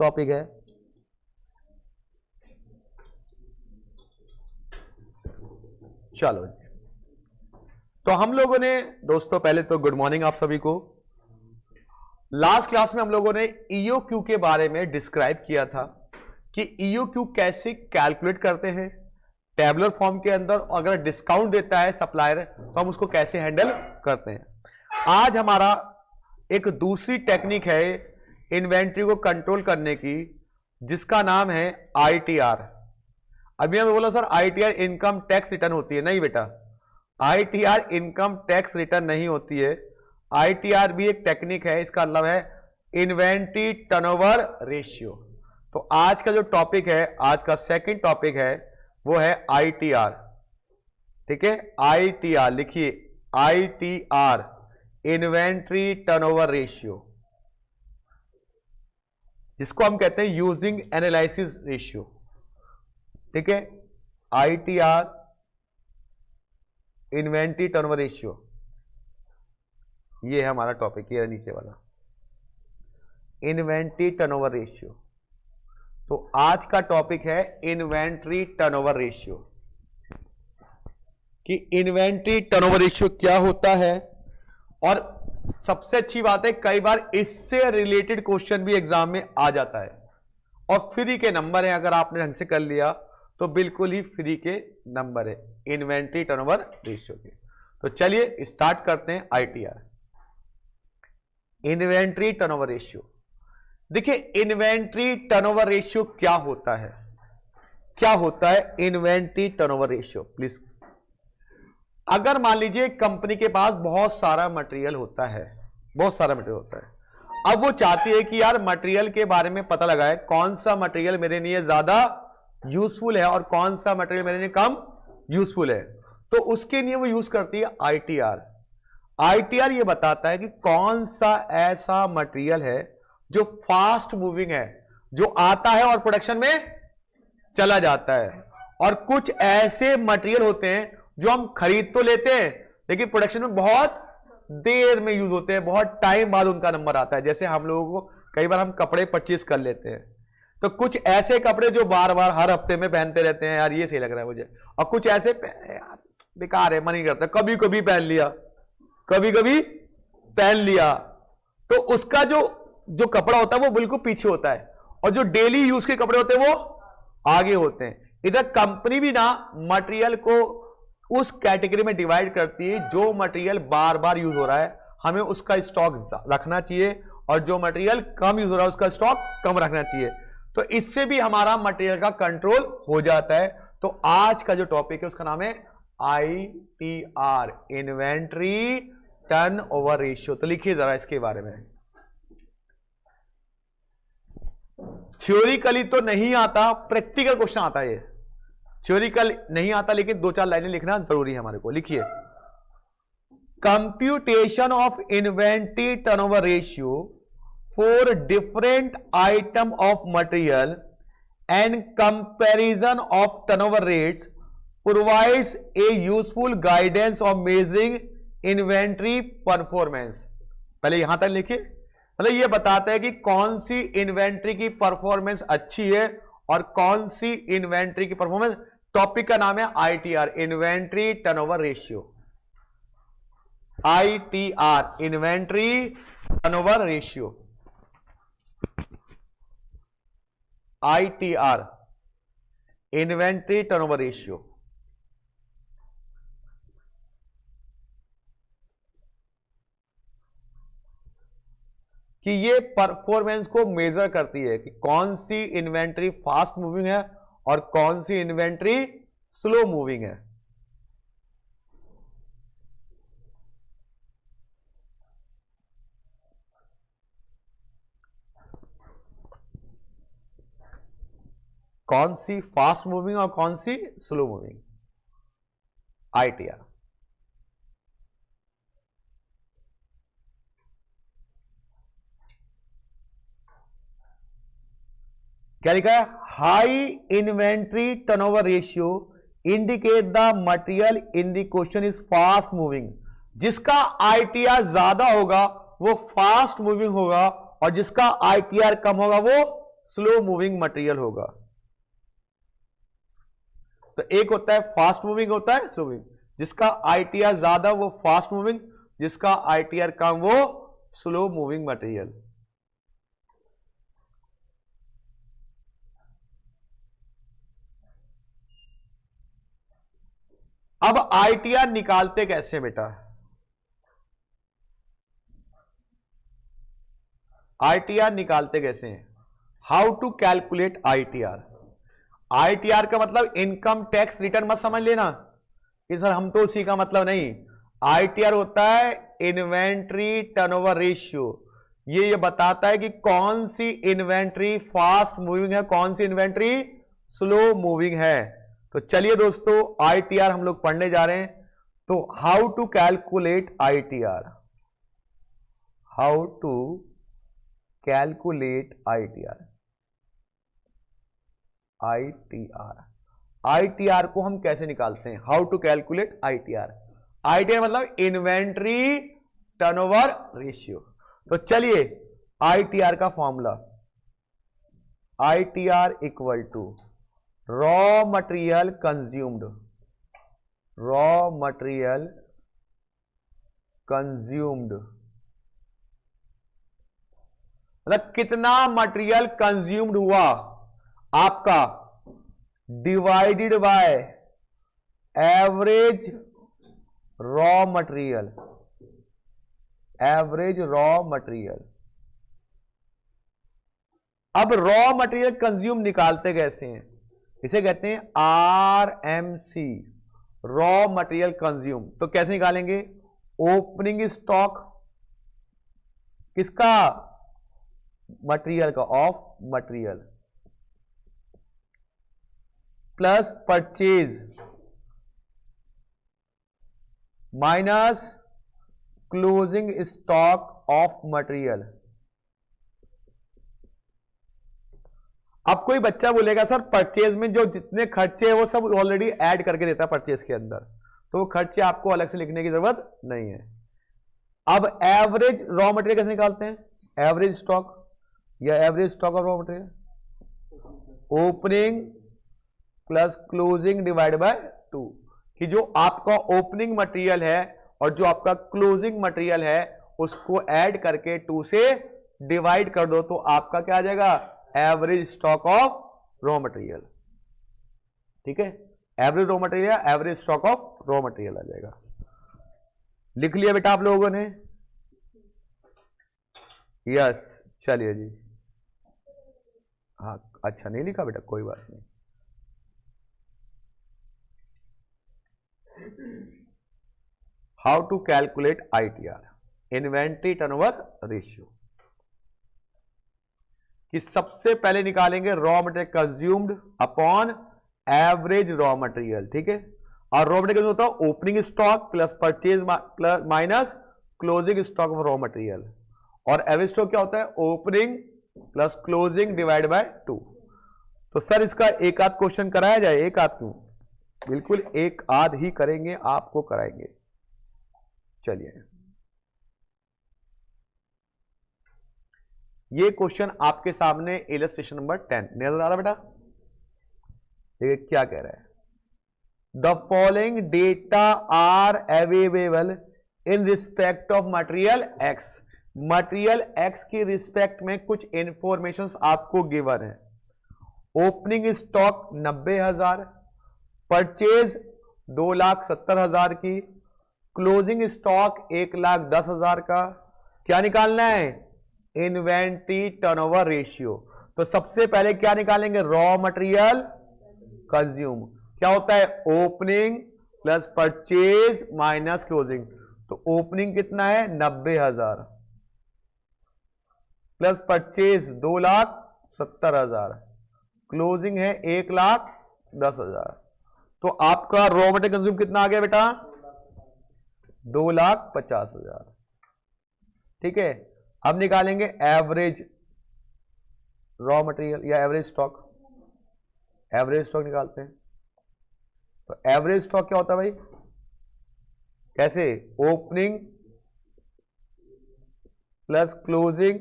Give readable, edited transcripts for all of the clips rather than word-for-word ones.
Topic है। चलो, तो हम लोगों ने दोस्तों, पहले तो गुड मॉर्निंग आप सभी को। लास्ट क्लास में हम लोगों ने ईओक्यू के बारे में डिस्क्राइब किया था कि ईओक्यू कैसे कैलकुलेट करते हैं टेबुलर फॉर्म के अंदर, अगर डिस्काउंट देता है सप्लायर तो हम उसको कैसे हैंडल करते हैं। आज हमारा एक दूसरी टेक्निक है इन्वेंट्री को कंट्रोल करने की, जिसका नाम है आईटीआर। अभी हमें बोला sir ITR income tax return होती है। नहीं बेटा, आईटीआर इनकम टैक्स रिटर्न नहीं होती है। आईटीआर भी एक टेक्निक है, इसका मतलब है इन्वेंट्री टर्नओवर रेशियो। तो आज का जो टॉपिक है, आज का सेकंड टॉपिक है, वो है आईटीआर। ठीक है, आईटीआर लिखिए, आईटीआर इन्वेंट्री टर्नओवर रेशियो, जिसको हम कहते हैं यूजिंग एनालिसिस रेशियो। ठीक है, आईटीआर इन्वेंट्री टर्नओवर रेशियो, ये है हमारा टॉपिक, ये नीचे वाला इन्वेंट्री टर्नओवर रेशियो। तो आज का टॉपिक है इन्वेंट्री टर्नओवर रेशियो, कि इन्वेंट्री टर्नओवर रेशियो क्या होता है। और सबसे अच्छी बात है, कई बार इससे रिलेटेड क्वेश्चन भी एग्जाम में आ जाता है, और फ्री के नंबर है। अगर आपने ढंग से कर लिया तो बिल्कुल ही फ्री के नंबर है इन्वेंट्री टर्नओवर रेशियो के। तो चलिए स्टार्ट करते हैं आईटीआर, इन्वेंट्री टर्नओवर रेशियो। देखिए, इन्वेंट्री टर्नओवर रेशियो क्या होता है, क्या होता है इन्वेंट्री टर्नओवर रेशियो प्लीज। अगर मान लीजिए कंपनी के पास बहुत सारा मटेरियल होता है, बहुत सारा मटेरियल होता है, अब वो चाहती है कि यार मटेरियल के बारे में पता लगाए कौन सा मटेरियल मेरे लिए ज्यादा यूजफुल है और कौन सा मटेरियल मेरे लिए कम यूजफुल है। तो उसके लिए वो यूज करती है आईटीआर। आईटीआर ये बताता है कि कौन सा ऐसा मटेरियल है जो फास्ट मूविंग है, जो आता है और प्रोडक्शन में चला जाता है, और कुछ ऐसे मटेरियल होते हैं जो हम खरीद तो लेते हैं लेकिन प्रोडक्शन में बहुत देर में यूज होते हैं, बहुत टाइम बाद उनका नंबर आता है। जैसे हम लोगों को कई बार हम कपड़े परचेज कर लेते हैं, तो कुछ ऐसे कपड़े जो बार बार हर हफ्ते में पहनते रहते हैं, यार ये सही लग रहा है मुझे, और कुछ ऐसे यार बेकार है, मन नहीं करता, कभी कभी पहन लिया, कभी कभी पहन लिया, तो उसका जो कपड़ा होता है वो बिल्कुल पीछे होता है, और जो डेली यूज के कपड़े होते हैं वो आगे होते हैं। इधर कंपनी भी ना मटेरियल को उस कैटेगरी में डिवाइड करती है, जो मटेरियल बार बार यूज हो रहा है हमें उसका स्टॉक रखना चाहिए, और जो मटेरियल कम यूज हो रहा है उसका स्टॉक कम रखना चाहिए। तो इससे भी हमारा मटेरियल का कंट्रोल हो जाता है। तो आज का जो टॉपिक है उसका नाम है आईटीआर, इन्वेंट्री टर्नओवर रेशियो। तो लिखिए जरा इसके बारे में। थ्योरिकली तो नहीं आता, प्रैक्टिकल क्वेश्चन आता है ये। थ्योरिकल नहीं आता लेकिन दो चार लाइनें लिखना जरूरी है हमारे को। लिखिए, computation of inventory turnover ratio for different item of material and comparison of turnover rates provides a useful guidance of measuring inventory performance. पहले यहां तक लिखिए, मतलब ये बताता है कि कौन सी इन्वेंट्री की परफॉर्मेंस अच्छी है और कौन सी इन्वेंट्री की परफॉर्मेंस। टॉपिक का नाम है ITR, inventory turnover ratio. ITR, inventory turnover ratio, ITR, inventory turnover ratio. कि ये परफॉर्मेंस को मेजर करती है कि कौन सी इन्वेंट्री फास्ट मूविंग है और कौन सी इन्वेंट्री स्लो मूविंग है। कौन सी फास्ट मूविंग और कौन सी स्लो मूविंग, आईटीआर। क्या लिखा है? High inventory turnover ratio indicate the material in the question is fast moving. जिसका आईटीआर ज्यादा होगा वो फास्ट मूविंग होगा और जिसका आईटीआर कम होगा वो स्लो मूविंग मटेरियल होगा। तो एक होता है फास्ट मूविंग, होता है स्लो मूविंग। जिसका आईटीआर ज्यादा वो फास्ट मूविंग, जिसका आईटीआर कम वो स्लो मूविंग मटेरियल। अब आईटीआर निकालते कैसे बेटा? आईटीआर निकालते कैसे हैं? How to calculate ITR. ITR का मतलब इनकम टैक्स रिटर्न मत समझ लेना कि सर हम तो उसी का मतलब नहीं। आईटीआर होता है इन्वेंट्री टर्नओवर रेशियो। ये बताता है कि कौन सी इन्वेंट्री फास्ट मूविंग है, कौन सी इन्वेंट्री स्लो मूविंग है। तो चलिए दोस्तों आईटीआर हम लोग पढ़ने जा रहे हैं। तो how to calculate ITR, how to calculate ITR. ITR को हम कैसे निकालते हैं? How to calculate ITR. ITR मतलब इन्वेंट्री टर्नओवर रेशियो। तो चलिए आईटीआर का formula, ITR equal to raw material consumed, raw material consumed मतलब कितना मटेरियल कंज्यूम्ड हुआ आपका, divided by average raw material, average raw material. अब रॉ मटेरियल कंज्यूम निकालते कैसे हैं? इसे कहते हैं आरएमसी, रॉ मटेरियल कंज्यूम। तो कैसे निकालेंगे? ओपनिंग स्टॉक किसका? मटेरियल का, of material, plus purchase minus closing stock of material. अब कोई बच्चा बोलेगा सर परचेज में जो जितने खर्चे हैं वो सब ऑलरेडी ऐड करके देता है परचेज के अंदर, तो वो खर्चे आपको अलग से लिखने की जरूरत नहीं है। अब एवरेज रॉ मटेरियल कैसे निकालते हैं? एवरेज स्टॉक या average stock of raw material, opening plus closing divide by 2, कि जो आपका ओपनिंग मटेरियल है और जो आपका क्लोजिंग मटेरियल है उसको ऐड करके 2 से डिवाइड कर दो, तो आपका क्या आ जाएगा? Average stock of raw material. ठीक है, average raw material, average stock of raw material आ जाएगा। लिख लिया बेटा आप लोगों ने? यस, चलिए जी। हाँ अच्छा नहीं लिखा बेटा, कोई बात नहीं। How to calculate ITR, inventory turnover ratio, कि सबसे पहले निकालेंगे raw material consumed upon average raw material. ठीक है, और रॉ मटेरियल होता है opening stock plus purchase plus minus closing stock of raw material, और एवरेज स्टॉक क्या होता है? Opening plus closing divide by 2। तो सर इसका एक आध क्वेश्चन कराया जाए? एक आध क्यों, बिल्कुल एक आध ही करेंगे, आपको कराएंगे। चलिए ये क्वेश्चन आपके सामने इलस्ट्रेशन नंबर 10 नजर आ रहा बेटा? ये क्या कह रहा है? The following data are available in respect of material X. Material X की रिस्पेक्ट में कुछ इंफॉर्मेशंस आपको गिवन है। ओपनिंग स्टॉक 90,000, परचेज 2,70,000 की, क्लोजिंग स्टॉक 1,10,000 का। क्या निकालना है? Inventory turnover ratio. तो सबसे पहले क्या निकालेंगे? Raw material consume. क्या होता है? Opening plus purchase minus closing. तो ओपनिंग कितना है? 90,000 प्लस परचेज 2,70,000, क्लोजिंग है 1,10,000। तो आपका रॉ मटेरियल कंज्यूम कितना आ गया बेटा? 2,50,000। ठीक है, अब निकालेंगे एवरेज रॉ मटेरियल या एवरेज स्टॉक। एवरेज स्टॉक निकालते हैं। तो एवरेज स्टॉक क्या होता है भाई? कैसे? Opening plus closing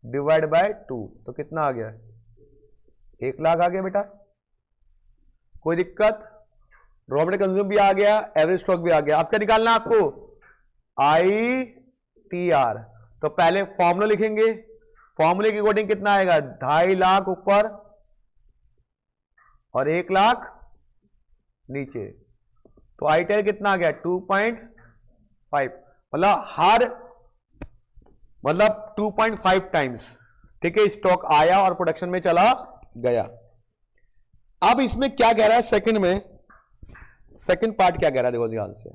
divide by 2, तो कितना आ गया? 1 लाख आ गया बेटा। कोई दिक्कत? रॉ मटेरियल कंज्यूम भी आ गया, एवरेज स्टॉक भी आ गया। अब क्या निकालना है आपको? ITR। तो पहले फॉर्मूला लिखेंगे, फॉर्मूले के अकॉर्डिंग कितना आएगा? 2.5 लाख ऊपर और 1 लाख नीचे, तो ITR कितना आ गया? 2.5, मतलब 2.5 टाइम्स। ठीक है, स्टॉक आया और प्रोडक्शन में चला गया। अब इसमें क्या कह रहा है सेकंड में, सेकंड पार्ट क्या कह रहा है? देखो ध्यान से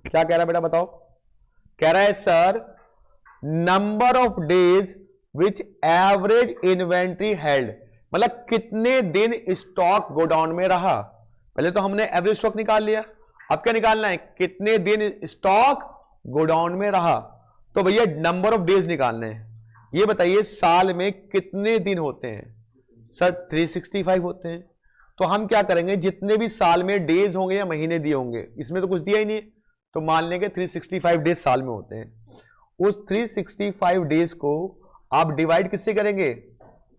क्या कह रहा है बेटा, बताओ। कह रहा है sir number of days which average inventory held, मतलब कितने दिन स्टॉक गोडाउन में रहा। पहले तो हमने एवरेज स्टॉक निकाल लिया, अब क्या निकालना है? कितने दिन स्टॉक गोडाउन में रहा। तो भैया नंबर ऑफ डेज निकालने हैं। ये बताइए साल में कितने दिन होते हैं? सर 365 होते हैं। तो हम क्या करेंगे, जितने भी साल में डेज होंगे या महीने दिए होंगे, इसमें तो कुछ दिया ही नहीं, तो मान लेंगे 365 डेज साल में होते हैं। उस 365 डेज को आप डिवाइड किससे करेंगे?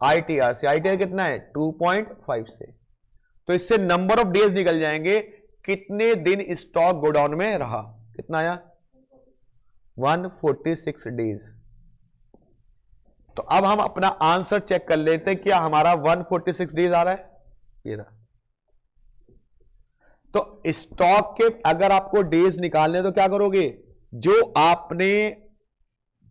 ITR से। ITR कितना है? 2.5 से। तो इससे नंबर ऑफ डेज निकल जाएंगे, कितने दिन स्टॉक गोडाउन में रहा। कितना आया? 146 डेज। तो अब हम अपना आंसर चेक कर लेते हैं, क्या हमारा 146 डेज आ रहा है? ये रहा। तो स्टॉक के अगर आपको डेज निकालने तो क्या करोगे? जो आपने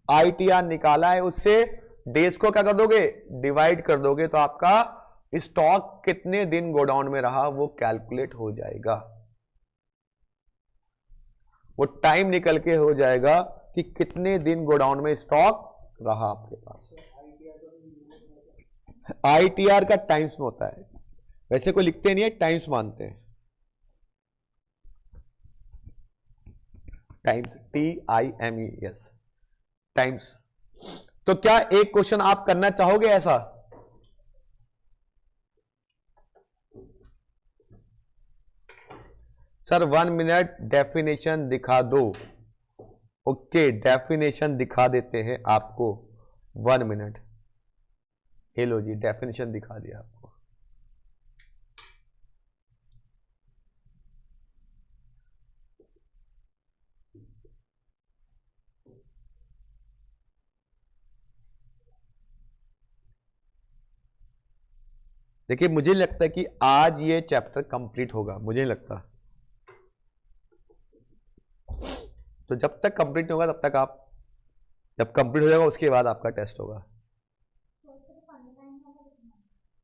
ITR निकाला है उससे डेज को क्या कर दोगे? डिवाइड कर दोगे, तो आपका स्टॉक कितने दिन गोडाउन में रहा वो कैलकुलेट हो जाएगा। वो टाइम निकल के हो जाएगा कि कितने दिन गोडाउन में स्टॉक रहा आपके पास। ITR का टाइम्स में होता है, वैसे कोई लिखते नहीं है, टाइम्स मानते हैं। Times, TIMES, times. तो क्या एक क्वेश्चन आप करना चाहोगे ऐसा? सर 1 मिनट डेफिनेशन दिखा दो। ओके, डेफिनेशन दिखा देते हैं आपको। 1 मिनट। हेलो जी, डेफिनेशन दिखा दिया आपको। देखिए मुझे लगता है कि आज ये चैप्टर कंप्लीट होगा, मुझे नहीं लगता। तो जब तक कंप्लीट नहीं होगा तब तक आप, जब कंप्लीट हो जाएगा उसके बाद आपका टेस्ट होगा।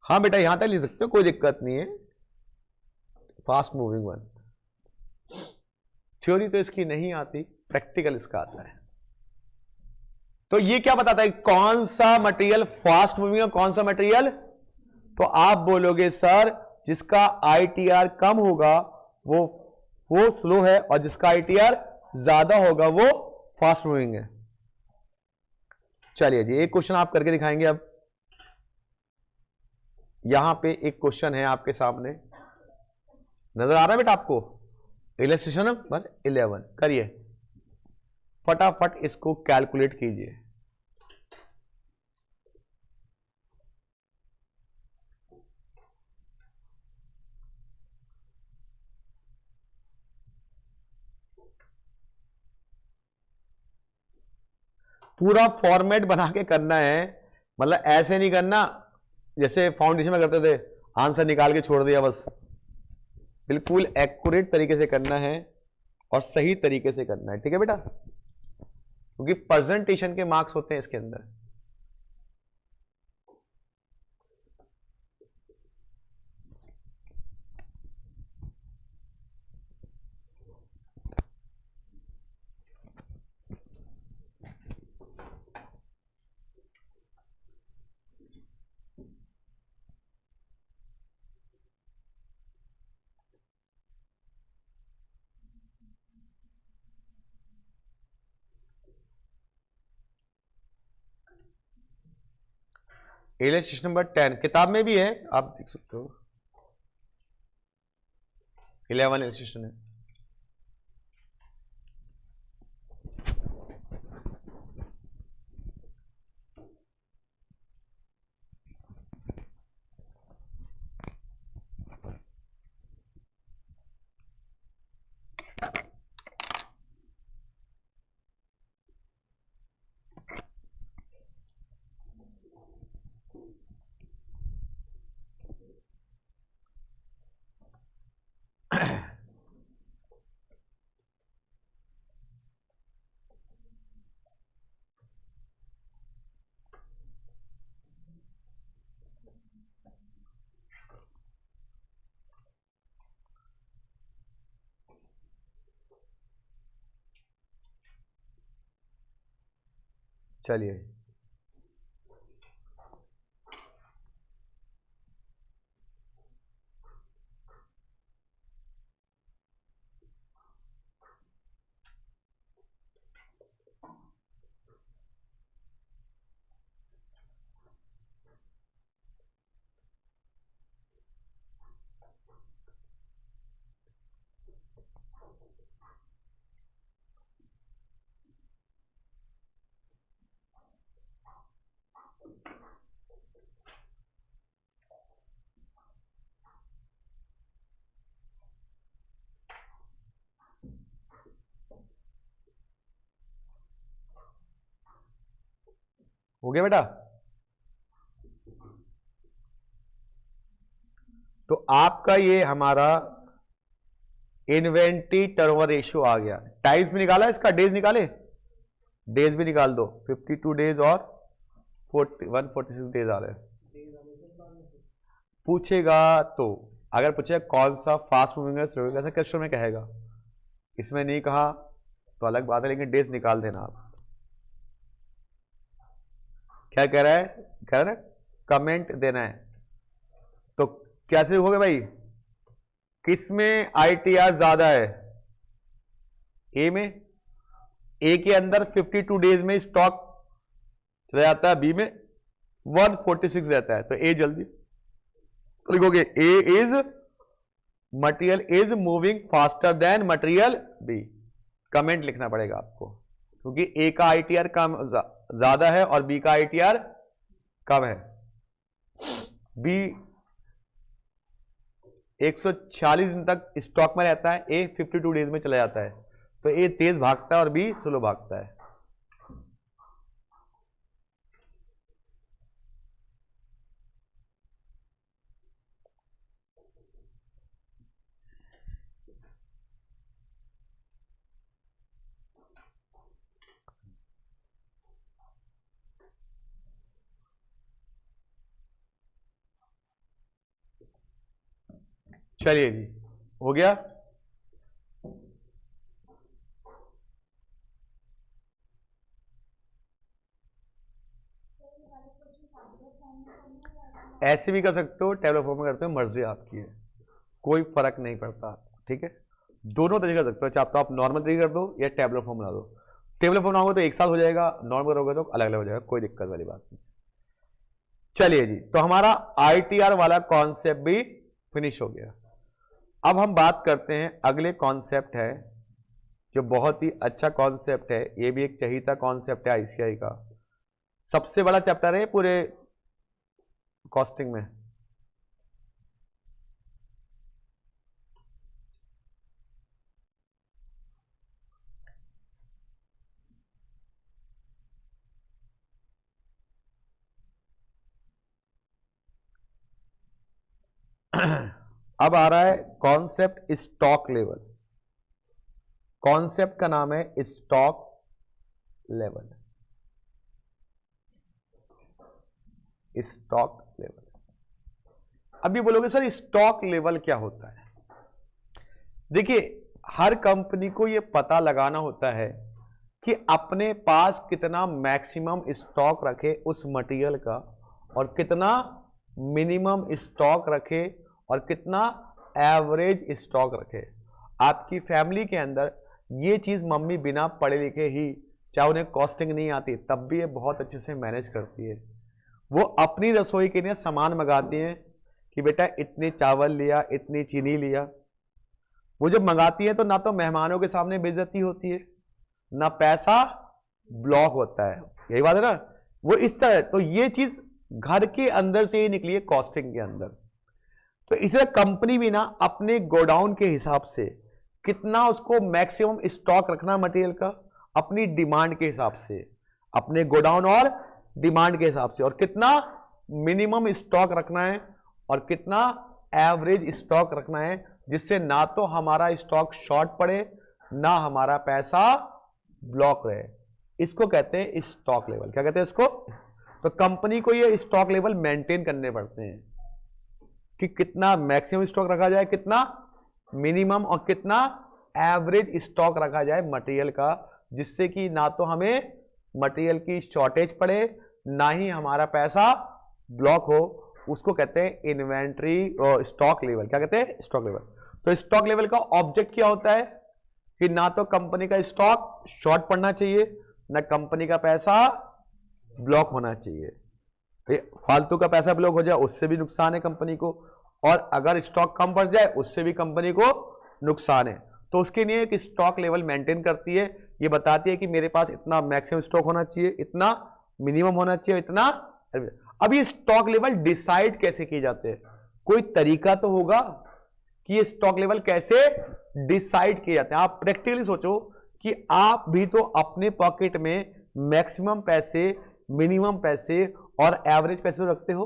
हाँ बेटा यहां तक लिख सकते हो, कोई दिक्कत नहीं है। Fast moving one. थ्योरी तो इसकी नहीं आती, प्रैक्टिकल इसका आता है। तो ये क्या बताता है कौन सा मटेरियल फास्ट मूविंग है, कौन सा मटेरियल? तो आप बोलोगे सर जिसका ITR कम होगा वो स्लो है, और जिसका ITR ज्यादा होगा वो फास्ट मूविंग है। चलिए जी एक क्वेश्चन आप करके दिखाएंगे। अब यहां पे एक क्वेश्चन है आपके सामने, नजर आ रहा है बेटा आपको? इलस्ट्रेशन नंबर 11 करिए, फटाफट इसको कैलकुलेट कीजिए। पूरा फॉर्मेट बना के करना है, मतलब ऐसे नहीं करना जैसे फाउंडेशन में करते थे, आंसर निकाल के छोड़ दिया बस। बिल्कुल एक्यूरेट तरीके से करना है और सही तरीके से करना है, ठीक है बेटा, क्योंकि प्रेजेंटेशन के मार्क्स होते हैं इसके अंदर। इलस्ट्रेशन नंबर 10 किताब में भी है, आप देख सकते हो। 11 इलस्ट्रेशन है। चलिए हो गया बेटा। तो आपका ये हमारा इन्वेंट्री टर्नओवर रेशियो आ गया। टाइम्स भी निकाला इसका, डेज निकाले, डेज भी निकाल दो। 52 डेज और 146 डेज आ रहे हैं। पूछेगा तो, अगर पूछेगा कौन सा फास्ट मूविंग है स्लो, ऐसा क्वेश्चन में कहेगा, इसमें नहीं कहा तो अलग बात है, लेकिन डेज निकाल देना आप। क्या कह रहा है, कह रहा है कमेंट देना है। तो कैसे हो गया भाई, किसमें आईटीआर ज्यादा है, ए में, ए के अंदर 52 डेज में स्टॉक चला जाता है, बी में 146 रहता है, तो ए जल्दी तो लिखोगे A is material is moving faster than material B. Comment लिखना पड़ेगा आपको, क्योंकि ए का आईटीआर कम ज्यादा है और बी का आईटीआर कम है। बी 146 दिन तक स्टॉक में रहता है, ए 52 डेज में चला जाता है, तो ए तेज भागता है और बी स्लो भागता है। चलिए जी, हो गया। ऐसे भी कर सकते हो, टेबल फॉर्म में करते हो, मर्जी आपकी है, कोई फर्क नहीं पड़ता, ठीक है। दोनों तरीके कर सकते हो, चाहे तो आप नॉर्मल तरीके कर दो या टेबल फॉर्म बना दो। टेबल फॉर्म बनाओगे तो एक साथ हो जाएगा, नॉर्मल करोगे तो अलग अलग हो जाएगा, कोई दिक्कत वाली बात नहीं। चलिए जी, तो हमारा आईटीआर वाला कॉन्सेप्ट भी फिनिश हो गया। अब हम बात करते हैं, अगले कॉन्सेप्ट है जो बहुत ही अच्छा कॉन्सेप्ट है, ये भी एक चहीता कॉन्सेप्ट है आईसीआई का, सबसे बड़ा चैप्टर है पूरे कॉस्टिंग में। अब आ रहा है कॉन्सेप्ट स्टॉक लेवल। कॉन्सेप्ट का नाम है स्टॉक लेवल। Stock level. अभी बोलोगे सर स्टॉक लेवल क्या होता है? देखिए, हर कंपनी को यह पता लगाना होता है कि अपने पास कितना मैक्सिमम स्टॉक रखे उस मटेरियल का, और कितना मिनिमम स्टॉक रखे, और कितना एवरेज स्टॉक रखे। आपकी फैमिली के अंदर ये चीज़ मम्मी बिना पढ़े लिखे ही, चाहे उन्हें कॉस्टिंग नहीं आती तब भी ये बहुत अच्छे से मैनेज करती है। वो अपनी रसोई के लिए सामान मंगाती हैं कि बेटा इतने चावल लिया, इतनी चीनी लिया। वो जब मंगाती है तो ना तो मेहमानों के सामने बेइज्जती होती है, ना पैसा ब्लॉक होता है, यही बात है ना। वो इस तरह, तो ये चीज घर के अंदर से ही निकली है कॉस्टिंग के अंदर। तो इसलिए कंपनी भी ना अपने गोडाउन के हिसाब से कितना उसको मैक्सिमम स्टॉक रखना मटेरियल का, अपनी डिमांड के हिसाब से, अपने गोडाउन और डिमांड के हिसाब से, और कितना मिनिमम स्टॉक रखना है और कितना एवरेज स्टॉक रखना है, जिससे ना तो हमारा स्टॉक शॉर्ट पड़े ना हमारा पैसा ब्लॉक रहे। इसको कहते हैं स्टॉक लेवल। क्या कहते हैं इसको? तो कंपनी को ये स्टॉक लेवल मेंटेन करने पड़ते हैं कि कितना मैक्सिमम स्टॉक रखा जाए, कितना मिनिमम, और कितना एवरेज स्टॉक रखा जाए मटेरियल का, जिससे कि ना तो हमें मटेरियल की शॉर्टेज पड़े, ना ही हमारा पैसा ब्लॉक हो, उसको कहते हैं इन्वेंट्री और स्टॉक लेवल। क्या कहते हैं? Stock level. तो स्टॉक लेवल का ऑब्जेक्ट क्या होता है कि ना तो कंपनी का स्टॉक शॉर्ट पड़ना चाहिए, ना कंपनी का पैसा ब्लॉक होना चाहिए। फालतू का पैसा ब्लॉक हो जाए उससे भी नुकसान है कंपनी को, और अगर स्टॉक कम पड़ जाए उससे भी कंपनी को नुकसान है। तो उसके लिए एक स्टॉक लेवल मेंटेन करती है, ये बताती है कि मेरे पास इतना मैक्सिमम स्टॉक होना चाहिए, इतना मिनिमम होना चाहिए, इतना। अब ये स्टॉक लेवल डिसाइड कैसे किए जाते हैं? कोई तरीका तो होगा कि ये स्टॉक लेवल कैसे डिसाइड किए जाते हैं। आप प्रैक्टिकली सोचो कि आप भी तो अपने पॉकेट में मैक्सिमम पैसे, मिनिमम पैसे और एवरेज पैसे रखते हो।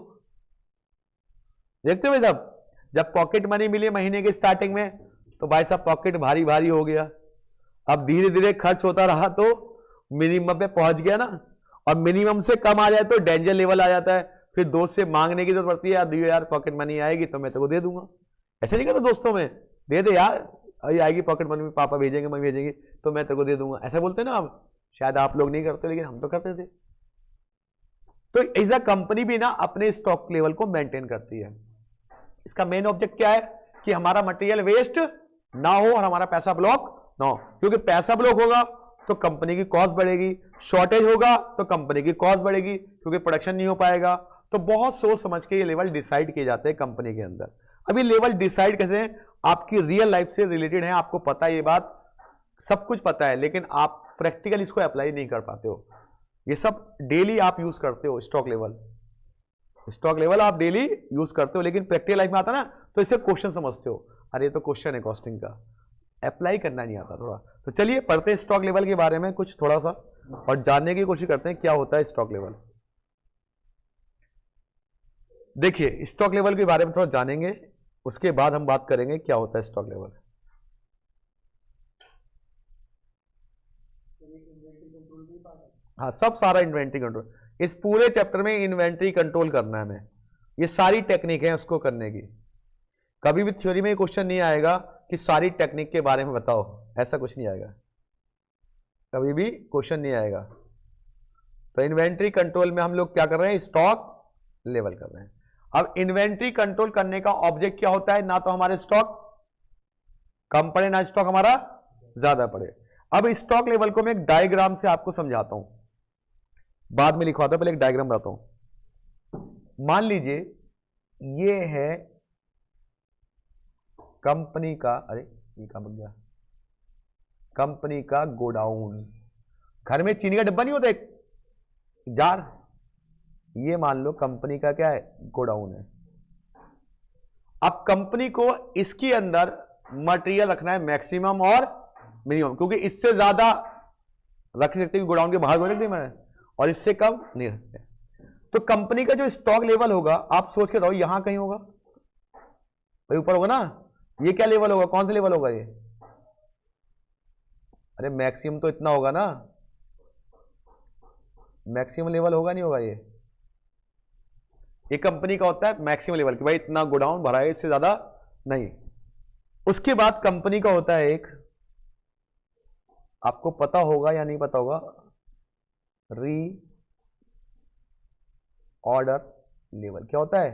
देखते हो भाई साहब, जब पॉकेट मनी मिली महीने के स्टार्टिंग में तो भाई साहब पॉकेट भारी भारी हो गया। अब धीरे धीरे खर्च होता रहा तो मिनिमम पे पहुंच गया ना, और मिनिमम से कम आ जाए तो डेंजर लेवल आ जाता है। फिर दोस्त से मांगने की जरूरत पड़ती है, यार दियो यार, पॉकेट मनी आएगी तो मैं तेको दे दूंगा। ऐसा नहीं करता दोस्तों में, दे दे यार, अभी आएगी पॉकेट मनी, पापा भेजेंगे, मम्मी भेजेंगे, तो मैं तेको दे दूंगा। ऐसा बोलते ना आप, शायद आप लोग नहीं करते लेकिन हम तो करते थे। तो ऐसा कंपनी भी ना अपने स्टॉक लेवल को मेंटेन करती है। इसका मेन ऑब्जेक्ट क्या है कि हमारा मटेरियल वेस्ट ना हो और हमारा पैसा ब्लॉक ना हो, क्योंकि पैसा ब्लॉक होगा तो कंपनी की कॉस्ट बढ़ेगी, शॉर्टेज होगा तो कंपनी की कॉस्ट बढ़ेगी क्योंकि प्रोडक्शन नहीं हो पाएगा। तो बहुत सोच समझ के ये लेवल डिसाइड किए जाते हैं कंपनी के अंदर। अभी लेवल डिसाइड कैसे है? आपकी रियल लाइफ से रिलेटेड है, आपको पता है, ये बात सब कुछ पता है, लेकिन आप प्रैक्टिकल इसको अप्लाई नहीं कर पाते हो। ये सब डेली आप यूज करते हो, स्टॉक लेवल आप डेली यूज करते हो, लेकिन प्रैक्टिकल लाइफ में आता ना तो इससे क्वेश्चन समझते हो, अरे ये तो क्वेश्चन है कॉस्टिंग का, अप्लाई करना नहीं आता थोड़ा। तो चलिए पढ़ते हैं स्टॉक लेवल के बारे में कुछ थोड़ा सा, और जानने की कोशिश करते हैं क्या होता है स्टॉक लेवल। देखिए स्टॉक लेवल के बारे में थोड़ा जानेंगे, उसके बाद हम बात करेंगे क्या होता है स्टॉक लेवल। हाँ, सब सारा इन्वेंट्री कंट्रोल, इस पूरे चैप्टर में इन्वेंट्री कंट्रोल करना है हमें। ये सारी टेक्निक है उसको करने की। कभी भी थ्योरी में क्वेश्चन नहीं आएगा कि सारी टेक्निक के बारे में बताओ, ऐसा कुछ नहीं आएगा, कभी भी क्वेश्चन नहीं आएगा। तो इन्वेंट्री कंट्रोल में हम लोग क्या कर रहे हैं? स्टॉक लेवल कर रहे हैं। अब इन्वेंट्री कंट्रोल करने का ऑब्जेक्ट क्या होता है? ना तो हमारे स्टॉक कम पड़े, ना स्टॉक हमारा ज्यादा पड़े। अब स्टॉक लेवल को मैं एक डायग्राम से आपको समझाता हूं, बाद में लिखवाता हूं, पहले एक डायग्राम बताता हूं। मान लीजिए ये है कंपनी का, अरे ये क्या बन गया, कंपनी का गोडाउन। घर में चीनी का डब्बा नहीं होता एक जार, ये मान लो कंपनी का क्या है? गोडाउन है। अब कंपनी को इसके अंदर मटेरियल रखना है मैक्सिमम और मिनिमम, क्योंकि इससे ज्यादा रख नहीं सकते, गोडाउन के बाहर रख दी मैंने, और इससे कम नहीं रखते। तो कंपनी का जो स्टॉक लेवल होगा, आप सोच के रहो, यहां कहीं होगा, भाई ऊपर होगा ना। ये क्या लेवल होगा? कौन सा लेवल होगा ये? अरे मैक्सिमम तो इतना होगा ना, मैक्सिमम लेवल होगा नहीं होगा? ये कंपनी का होता है मैक्सिमम लेवल कि भाई इतना गोडाउन भरा है, इससे ज्यादा नहीं। उसके बाद कंपनी का होता है एक, आपको पता होगा या नहीं पता होगा, री ऑर्डर लेवल। क्या होता है?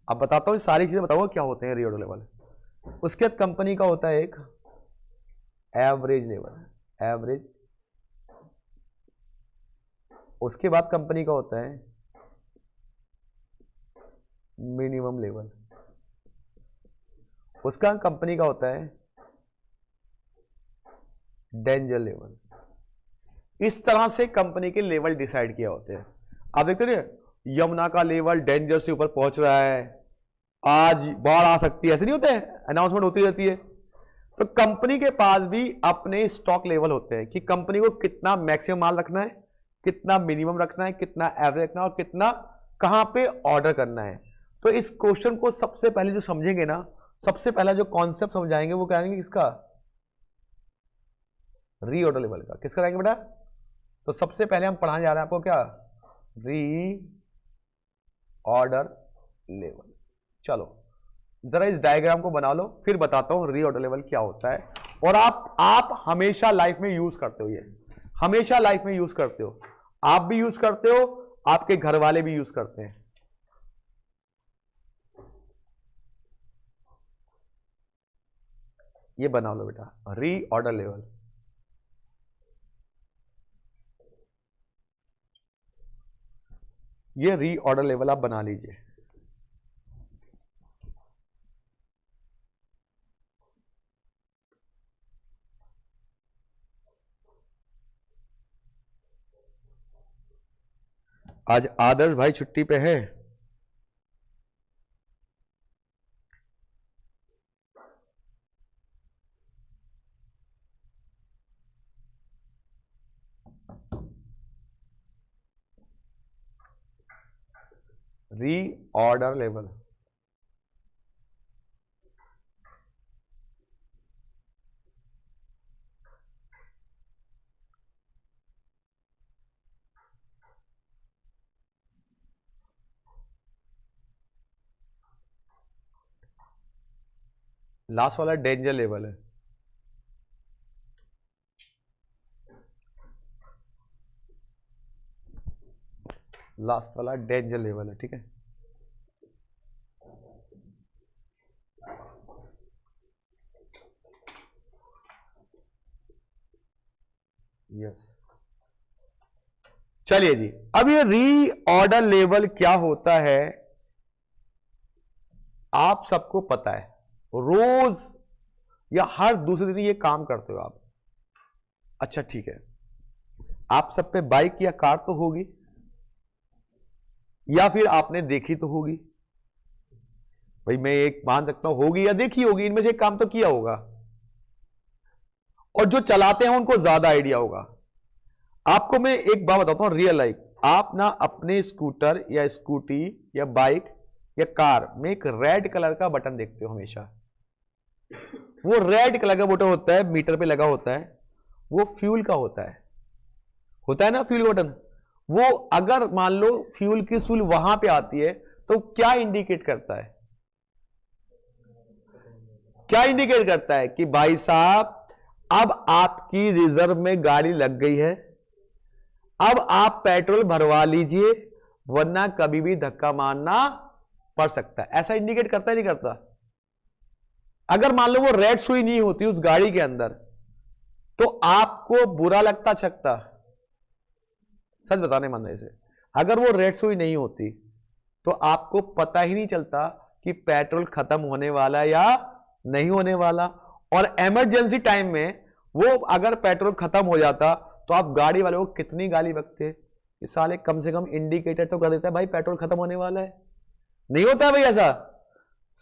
अब बताता हूं, सारी चीजें बताऊंगा क्या होते हैं री ऑर्डर लेवल। उसके बाद कंपनी का होता है एक एवरेज लेवल, एवरेज। उसके बाद कंपनी का होता है मिनिमम लेवल। उसका कंपनी का होता है डेंजर लेवल। इस तरह से कंपनी के लेवल डिसाइड किया होते हैं। आप देखते हैं यमुना का लेवल डेंजर से ऊपर पहुंच रहा है, आज बाढ़ आ सकती है, ऐसे नहीं होते हैं, अनाउंसमेंट होती रहती है। तो कंपनी के पास भी अपने स्टॉक लेवल होते हैं कि कंपनी को कितना मैक्सिमम माल रखना है, कितना मिनिमम रखना है, कितना एवरेज रखना है, और कितना कहां पे ऑर्डर करना है। तो इस क्वेश्चन को सबसे पहले जो समझेंगे ना, सबसे पहला जो कॉन्सेप्ट समझाएंगे वो कहेंगे किसका? री ऑर्डर लेवल का। किसका रहेंगे बेटा? तो सबसे पहले हम पढ़ाने जा रहे हैं आपको क्या? री ऑर्डर लेवल। चलो जरा इस डायग्राम को बना लो, फिर बताता हूं री ऑर्डर लेवल क्या होता है। और आप हमेशा लाइफ में यूज करते हो, ये हमेशा लाइफ में यूज करते हो, आप भी यूज करते हो, आपके घर वाले भी यूज करते हैं। ये बना लो बेटा, रीऑर्डर लेवल। ये रीऑर्डर लेवल आप बना लीजिए। आज आदर्श भाई छुट्टी पे है। रीऑर्डर लेवल, लास्ट वाला डेंजर लेवल है। लास्ट वाला डेंजर लेवल है, ठीक है। यस, चलिए जी, अब ये रीऑर्डर लेवल क्या होता है आप सबको पता है, रोज या हर दूसरे दिन ये काम करते हो आप। अच्छा ठीक है, आप सब पे बाइक या कार तो होगी, या फिर आपने देखी तो होगी। भाई मैं एक मान सकता हूं होगी या देखी होगी, इनमें से एक काम तो किया होगा। और जो चलाते हैं उनको ज्यादा आइडिया होगा। आपको मैं एक बात बताता हूं, रियल लाइफ, आप ना अपने स्कूटर या स्कूटी या बाइक या कार में एक रेड कलर का बटन देखते हो हमेशा। वो रेड कलर का बटन होता है, मीटर पे लगा होता है, वो फ्यूल का होता है ना फ्यूल बटन। वो अगर मान लो फ्यूल की सूल वहां पे आती है तो क्या इंडिकेट करता है? क्या इंडिकेट करता है कि भाई साहब अब आपकी रिजर्व में गाड़ी लग गई है, अब आप पेट्रोल भरवा लीजिए वरना कभी भी धक्का मारना पड़ सकता है। ऐसा इंडिकेट करता है नहीं करता? अगर मान लो वो रेड सुई नहीं होती उस गाड़ी के अंदर तो आपको बुरा लगता छकता? सच बताने मानने से, अगर वो रेड सुई नहीं होती तो आपको पता ही नहीं चलता कि पेट्रोल खत्म होने वाला या नहीं होने वाला। और इमरजेंसी टाइम में वो अगर पेट्रोल खत्म हो जाता तो आप गाड़ी वाले को कितनी गाली बकते कि साले कम से कम इंडिकेटर तो कर देता है भाई पेट्रोल खत्म होने वाला है। नहीं होता है भाई ऐसा।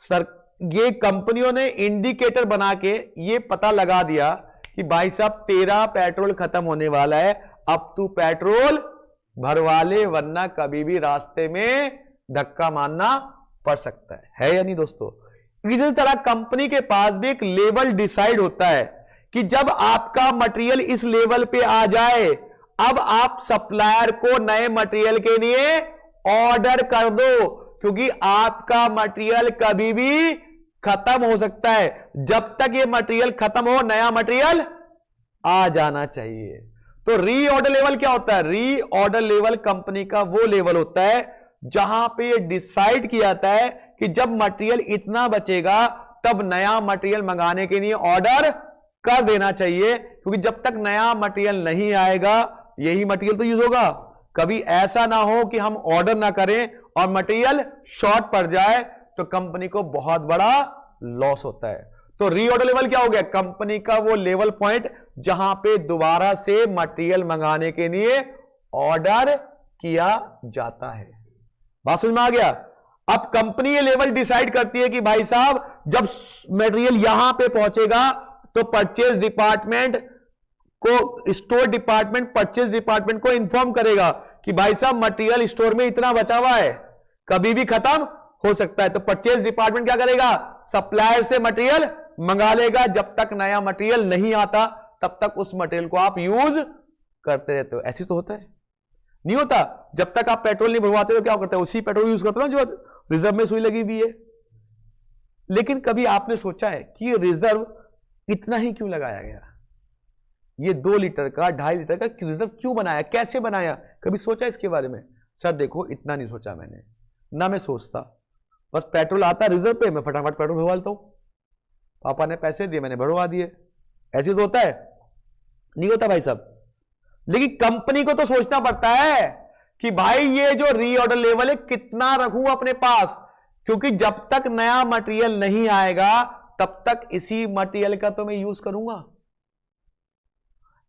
सर ये कंपनियों ने इंडिकेटर बना के ये पता लगा दिया कि भाई साहब तेरा पेट्रोल खत्म होने वाला है, अब तू पेट्रोल भरवा ले वरना कभी भी रास्ते में धक्का मारना पड़ सकता है या नहीं दोस्तों? इसी तरह कंपनी के पास भी एक लेवल डिसाइड होता है कि जब आपका मटेरियल इस लेवल पे आ जाए अब आप सप्लायर को नए मटेरियल के लिए ऑर्डर कर दो, क्योंकि आपका मटेरियल कभी भी खत्म हो सकता है। जब तक ये मटेरियल खत्म हो नया मटेरियल आ जाना चाहिए। तो रीऑर्डर लेवल क्या होता है? रीऑर्डर लेवल कंपनी का वो लेवल होता है जहां पे ये डिसाइड किया जाता है कि जब मटेरियल इतना बचेगा तब नया मटेरियल मंगाने के लिए ऑर्डर कर देना चाहिए, क्योंकि जब तक नया मटेरियल नहीं आएगा यही मटेरियल तो यूज होगा। कभी ऐसा ना हो कि हम ऑर्डर ना करें और मटेरियल शॉर्ट पड़ जाए तो कंपनी को बहुत बड़ा लॉस होता है। तो रीऑर्डर लेवल क्या हो गया? कंपनी का वो लेवल पॉइंट जहां पे दोबारा से मटेरियल मंगाने के लिए ऑर्डर किया जाता है। बात समझ में आ गया? अब कंपनी ये लेवल डिसाइड करती है कि भाई साहब जब मटेरियल यहां पे पहुंचेगा तो परचेज डिपार्टमेंट को, स्टोर डिपार्टमेंट परचेज डिपार्टमेंट को इंफॉर्म करेगा कि भाई साहब मटेरियल स्टोर में इतना बचा हुआ है, कभी भी खत्म हो सकता है। तो परचेज डिपार्टमेंट क्या करेगा? सप्लायर से मटेरियल मंगा लेगा। जब तक नया मटेरियल नहीं आता तब तक उस मटेरियल को आप यूज करते रहते हो। ऐसी तो होता है? नहीं होता। जब तक आप पेट्रोल नहीं भरवाते तो क्या करते हो? उसी पेट्रोल यूज करते हो जो रिजर्व में सुई लगी हुई है। लेकिन कभी आपने सोचा है कि रिजर्व इतना ही क्यों लगाया गया? ये 2 लीटर का 2.5 लीटर का रिजर्व क्यों बनाया, कैसे बनाया, कभी सोचा इसके बारे में? सर देखो इतना नहीं सोचा मैंने, ना मैं सोचता, बस पेट्रोल आता है रिजर्व पे, मैं फटाफट पेट्रोल भरवा लेता हूं, पापा ने पैसे दिए मैंने भरवा दिए। ऐसे तो होता है? नहीं होता भाई साहब। लेकिन कंपनी को तो सोचना पड़ता है कि भाई ये जो रीऑर्डर लेवल है कितना रखूं अपने पास, क्योंकि जब तक नया मटेरियल नहीं आएगा तब तक इसी मटेरियल का तो मैं यूज करूंगा।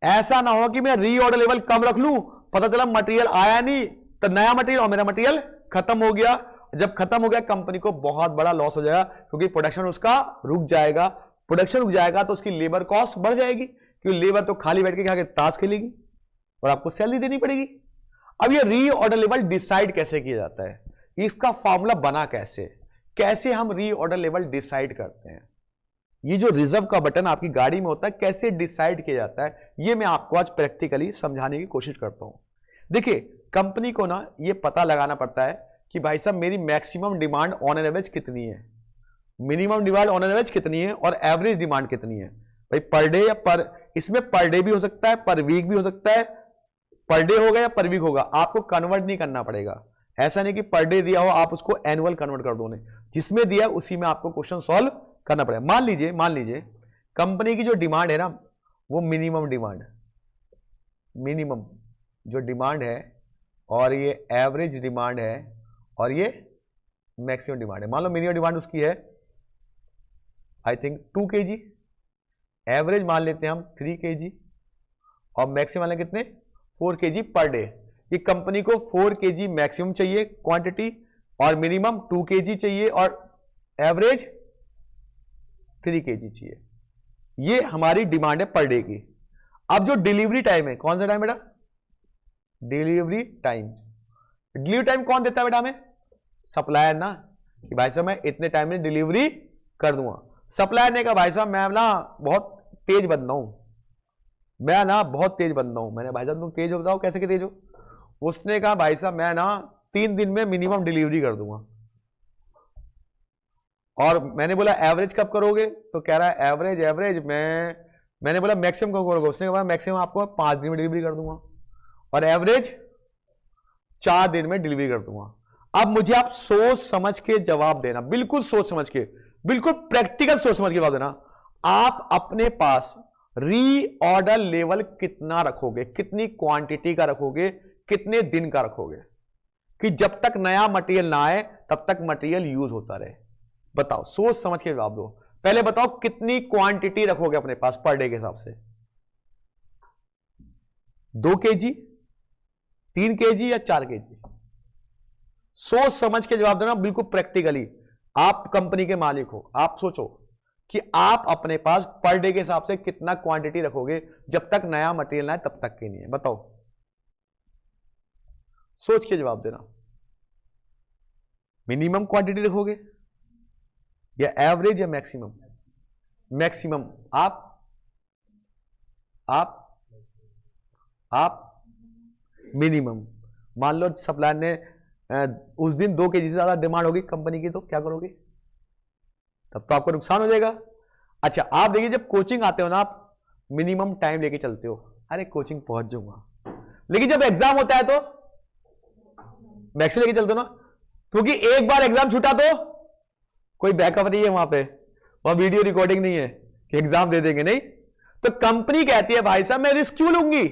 ऐसा ना हो कि मैं रीऑर्डर लेवल कम रख लूं, पता चला मटेरियल आया नहीं तो नया मटेरियल और मेरा मटेरियल खत्म हो गया। जब खत्म हो गया कंपनी को बहुत बड़ा लॉस हो जाएगा, क्योंकि प्रोडक्शन उसका रुक जाएगा। प्रोडक्शन रुक जाएगा तो उसकी लेबर कॉस्ट बढ़ जाएगी, क्योंकि लेबर तो खाली बैठ के खा के ताश खेलेगी और आपको सैलरी देनी पड़ेगी। अब ये रीऑर्डर लेवल डिसाइड कैसे किया जाता है, इसका फॉर्मूला बना कैसे, कैसे हम रीऑर्डर लेवल डिसाइड करते हैं, ये जो रिजर्व का बटन आपकी गाड़ी में होता है कैसे डिसाइड किया जाता है, ये मैं आपको आज प्रैक्टिकली समझाने की कोशिश करता हूं। देखिए कंपनी को ना ये पता लगाना पड़ता है कि भाई साहब मेरी maximum demand on an average कितनी है, minimum demand on an average कितनी है और एवरेज डिमांड कितनी है। भाई पर डे या पर, इसमें पर डे भी हो सकता है, पर वीक भी हो सकता है, पर डे होगा या पर वीक होगा, आपको कन्वर्ट नहीं करना पड़ेगा। ऐसा नहीं कि पर डे दिया हो आप उसको एनुअल कन्वर्ट कर दो, नहीं, जिसमें दिया उसी में आपको क्वेश्चन सॉल्व करना पड़ेगा। मान लीजिए कंपनी की जो डिमांड है ना वो मिनिमम डिमांड, मिनिमम जो डिमांड है, और ये एवरेज डिमांड है और ये मैक्सिमम डिमांड है। मान लो मिनिमम डिमांड उसकी है आई थिंक 2 kg, एवरेज मान लेते हैं हम 3 kg और मैक्सिमम मान लें कितने 4 kg पर डे। ये कंपनी को 4 kg मैक्सिमम चाहिए क्वांटिटी और मिनिमम 2 kg चाहिए और एवरेज 3 kg चाहिए। ये हमारी डिमांड है पर डे की। अब जो डिलीवरी टाइम है, कौन सा टाइम बेटा, डिलीवरी टाइम। डिलीवरी टाइम कौन देता है बेटा हमें, सप्लायर ना, कि भाई साहब मैं इतने टाइम में डिलीवरी कर दूंगा। सप्लायर ने कहा भाई साहब मैं ना बहुत तेज बंदा हूं, मैं ना बहुत तेज बंदा हूं। मैंने भाई साहब तुम तेज हो, बताओ कैसे के तेज हो। उसने कहा भाई साहब मैं ना 3 दिन में मिनिमम डिलीवरी कर दूंगा। और मैंने बोला एवरेज कब करोगे, तो कह रहा है एवरेज मैंने बोला मैक्सिमम कब करोगे, उसने कहा मैक्सिमम आपको 5 दिन में डिलीवरी कर दूंगा और एवरेज 4 दिन में डिलीवरी कर दूंगा। अब मुझे आप सोच समझ के जवाब देना, बिल्कुल सोच समझ के, बिल्कुल प्रैक्टिकल सोच समझ के जवाब देना। आप अपने पास रीऑर्डर लेवल कितना रखोगे, कितनी क्वांटिटी का रखोगे, कितने दिन का रखोगे, कि जब तक नया मटेरियल ना आए तब तक मटेरियल यूज होता रहे। बताओ, सोच समझ के जवाब दो। पहले बताओ कितनी क्वांटिटी रखोगे अपने पास पर डे के हिसाब से, 2 kg, 3 kg या 4 kg। सोच समझ के जवाब देना, बिल्कुल प्रैक्टिकली। आप कंपनी के मालिक हो, आप सोचो कि आप अपने पास पर डे के हिसाब से कितना क्वांटिटी रखोगे जब तक नया मटेरियल ना आए तब तक के लिए। बताओ, सोच के जवाब देना। मिनिमम क्वांटिटी रखोगे या एवरेज या मैक्सिमम? मैक्सिमम। आप मिनिमम। मान लो सप्लायर ने उस दिन 2 kg से ज्यादा डिमांड होगी कंपनी की, तो क्या करोगे, तब तो आपको नुकसान हो जाएगा। अच्छा आप देखिए, जब कोचिंग आते हो ना आप मिनिमम टाइम लेके चलते हो, अरे कोचिंग पहुंच जाऊंगा, लेकिन जब एग्जाम होता है तो मैक्सिमम लेके चलते हो ना, क्योंकि एक बार एग्जाम छूटा तो कोई बैकअप नहीं है वहां पे, वहां वीडियो रिकॉर्डिंग नहीं है कि एग्जाम दे देंगे, नहीं। तो कंपनी कहती है भाई साहब मैं रिस्क क्यों लूंगी,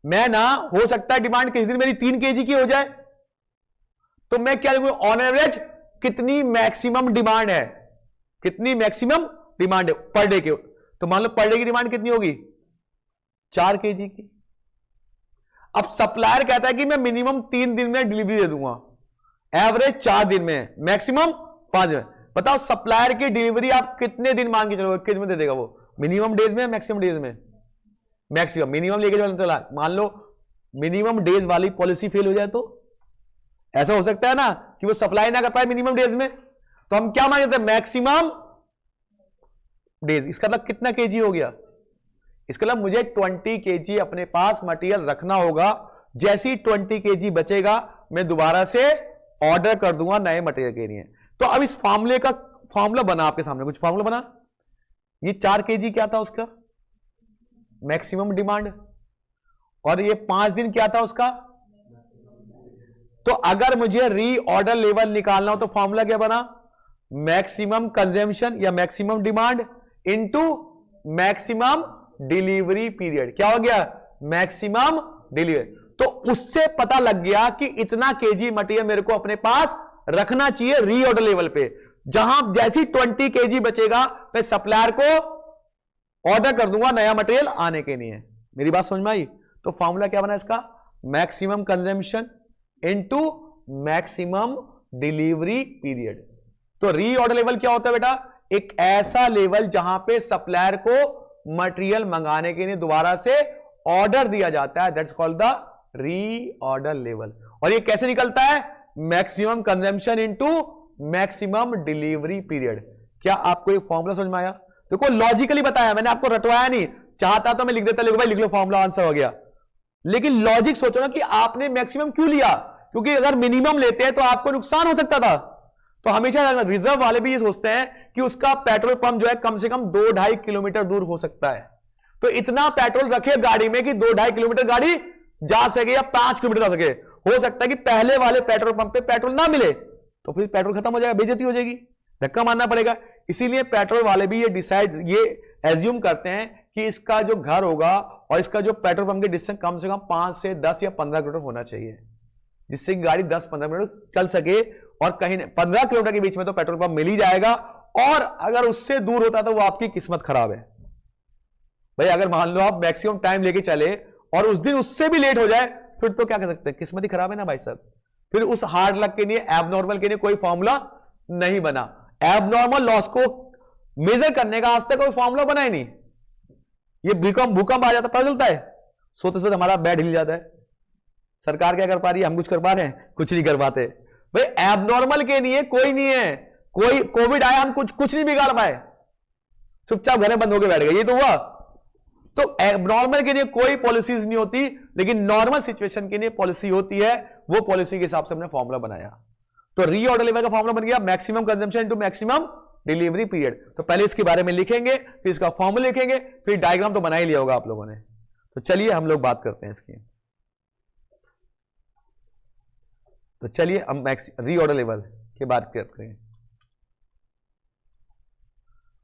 मैं ना, हो सकता है डिमांड किसी दिन मेरी 3 kg की हो जाए, तो मैं क्या लूंगा, ऑन एवरेज कितनी मैक्सिमम डिमांड है, कितनी मैक्सिमम डिमांड है पर डे के। तो मान लो पर डे की डिमांड कितनी होगी, 4 kg की। अब सप्लायर कहता है कि मैं मिनिमम 3 दिन में डिलीवरी दे दूंगा, एवरेज 4 दिन में, मैक्सिमम 5 दिन। बताओ सप्लायर की डिलीवरी आप कितने दिन मान के चलोगे, कितने में दे देगा वो, मिनिमम डेज में, मैक्सिमम डेज में? मैक्सिमम। मिनिमम लेके चला, मान लो मिनिमम डेज वाली पॉलिसी फेल हो जाए तो ऐसा हो सकता है ना कि वो सप्लाई ना कर पाए मिनिमम डेज में, तो हम क्या मांगते हैं, मैक्सिमम डेज। इसका मतलब कितना केजी हो गया, इसका मतलब मुझे 20 kg अपने पास मटेरियल रखना होगा। जैसे ही 20 kg बचेगा मैं दोबारा से ऑर्डर कर दूंगा नए मटेरियल के लिए। तो अब इस फार्मूले का फॉर्मूला बना आपके सामने, कुछ फार्मूला बना। ये 4 kg क्या था उसका, मैक्सिमम डिमांड, और ये 5 दिन क्या था उसका। तो अगर मुझे रीऑर्डर लेवल निकालना हो तो फॉर्मूला क्या बना, मैक्सिमम कंजम्पशन या maximum demand into maximum delivery period. क्या हो गया, मैक्सिमम डिलीवरी। तो उससे पता लग गया कि इतना केजी मटेरियल मेरे को अपने पास रखना चाहिए रीऑर्डर लेवल पे। जहां जैसी 20 केजी बचेगा मैं सप्लायर को ऑर्डर कर दूंगा नया मटेरियल आने के लिए। मेरी बात समझ में आई। तो फॉर्मूला क्या बना इसका, maximum consumption into maximum delivery period. तो रीऑर्डर लेवल क्या होता है बेटा, एक ऐसा लेवल जहां पे सप्लायर को मटेरियल मंगाने के लिए दोबारा से ऑर्डर दिया जाता है, that's called the reorder level. और ये कैसे निकलता है, maximum consumption into maximum delivery period. क्या आपको ये फॉर्मूला समझ में आया। देखो लॉजिकली बताया मैंने, आपको रटवाया नहीं। चाहता तो मैं लिख देता, लिखो भाई लिख लो फॉर्मूला, आंसर हो गया। लेकिन लॉजिक सोचो ना कि आपने मैक्सिमम क्यों लिया, क्योंकि अगर मिनिमम लेते हैं तो आपको नुकसान हो सकता था। तो हमेशा रिजर्व वाले भी ये सोचते हैं कि उसका पेट्रोल पंप जो है कम से कम 2-2.5 किलोमीटर दूर हो सकता है। तो इतना पेट्रोल रखे गाड़ी में कि 2-2.5 किलोमीटर गाड़ी जा सके या 5 किलोमीटर जा सके। हो सकता है कि पहले वाले पेट्रोल पंप पे पेट्रोल ना मिले तो फिर पेट्रोल खत्म हो जाएगा, बेइज्जती हो जाएगी, धक्का मारना पड़ेगा। इसीलिए पेट्रोल वाले भी ये एज्यूम करते हैं कि इसका जो घर होगा और इसका जो पेट्रोल पंप के डिस्टेंस कम से कम 5 से 10 या 15 किलोमीटर होना चाहिए, जिससे कि गाड़ी 10-15 मिनट चल सके। और कहीं 15 किलोमीटर के बीच में तो पेट्रोल पंप मिल ही जाएगा, और अगर उससे दूर होता तो वो आपकी किस्मत खराब है भाई। अगर मान लो आप मैक्सिमम टाइम लेके चले और उस दिन उससे भी लेट हो जाए, फिर तो क्या कर सकते हैं, किस्मत ही खराब है ना भाई साहब। फिर उस हार्ड लक के लिए, एबनॉर्मल के लिए कोई फॉर्मूला नहीं बना। एबनॉर्मल लॉस को मेजर करने का आज तक कोई फॉर्मूला बना ही नहीं। ये भूकंप आ जाता पता चलता है, सोते सोते हमारा बेड हिल जाता है। सरकार क्या कर पा रही है, हम कुछ कर पा रहे हैं, कुछ नहीं कर पाते भाई। एबनॉर्मल के लिए कोई नहीं है, कोई कोविड आया हम कुछ नहीं बिगाड़ पाए, चुपचाप घर में बंद होकर बैठ गए, ये तो हुआ। तो एबनॉर्मल के लिए कोई पॉलिसीज नहीं होती, लेकिन नॉर्मल सिचुएशन के लिए पॉलिसी होती है। वो पॉलिसी के हिसाब से हमने फॉर्मूला बनाया। तो रीऑर्डर लेवल का फॉर्मूला बन गया maximum consumption into maximum delivery period. तो पहले इसके बारे में लिखेंगे, फिर इसका फॉर्मूला लिखेंगे, फिर डायग्राम तो बना ही लिया होगा आप लोगों ने। तो चलिए हम लोग बात करते हैं इसकी। तो चलिए हम रीऑर्डर लेवल की बात करते हैं।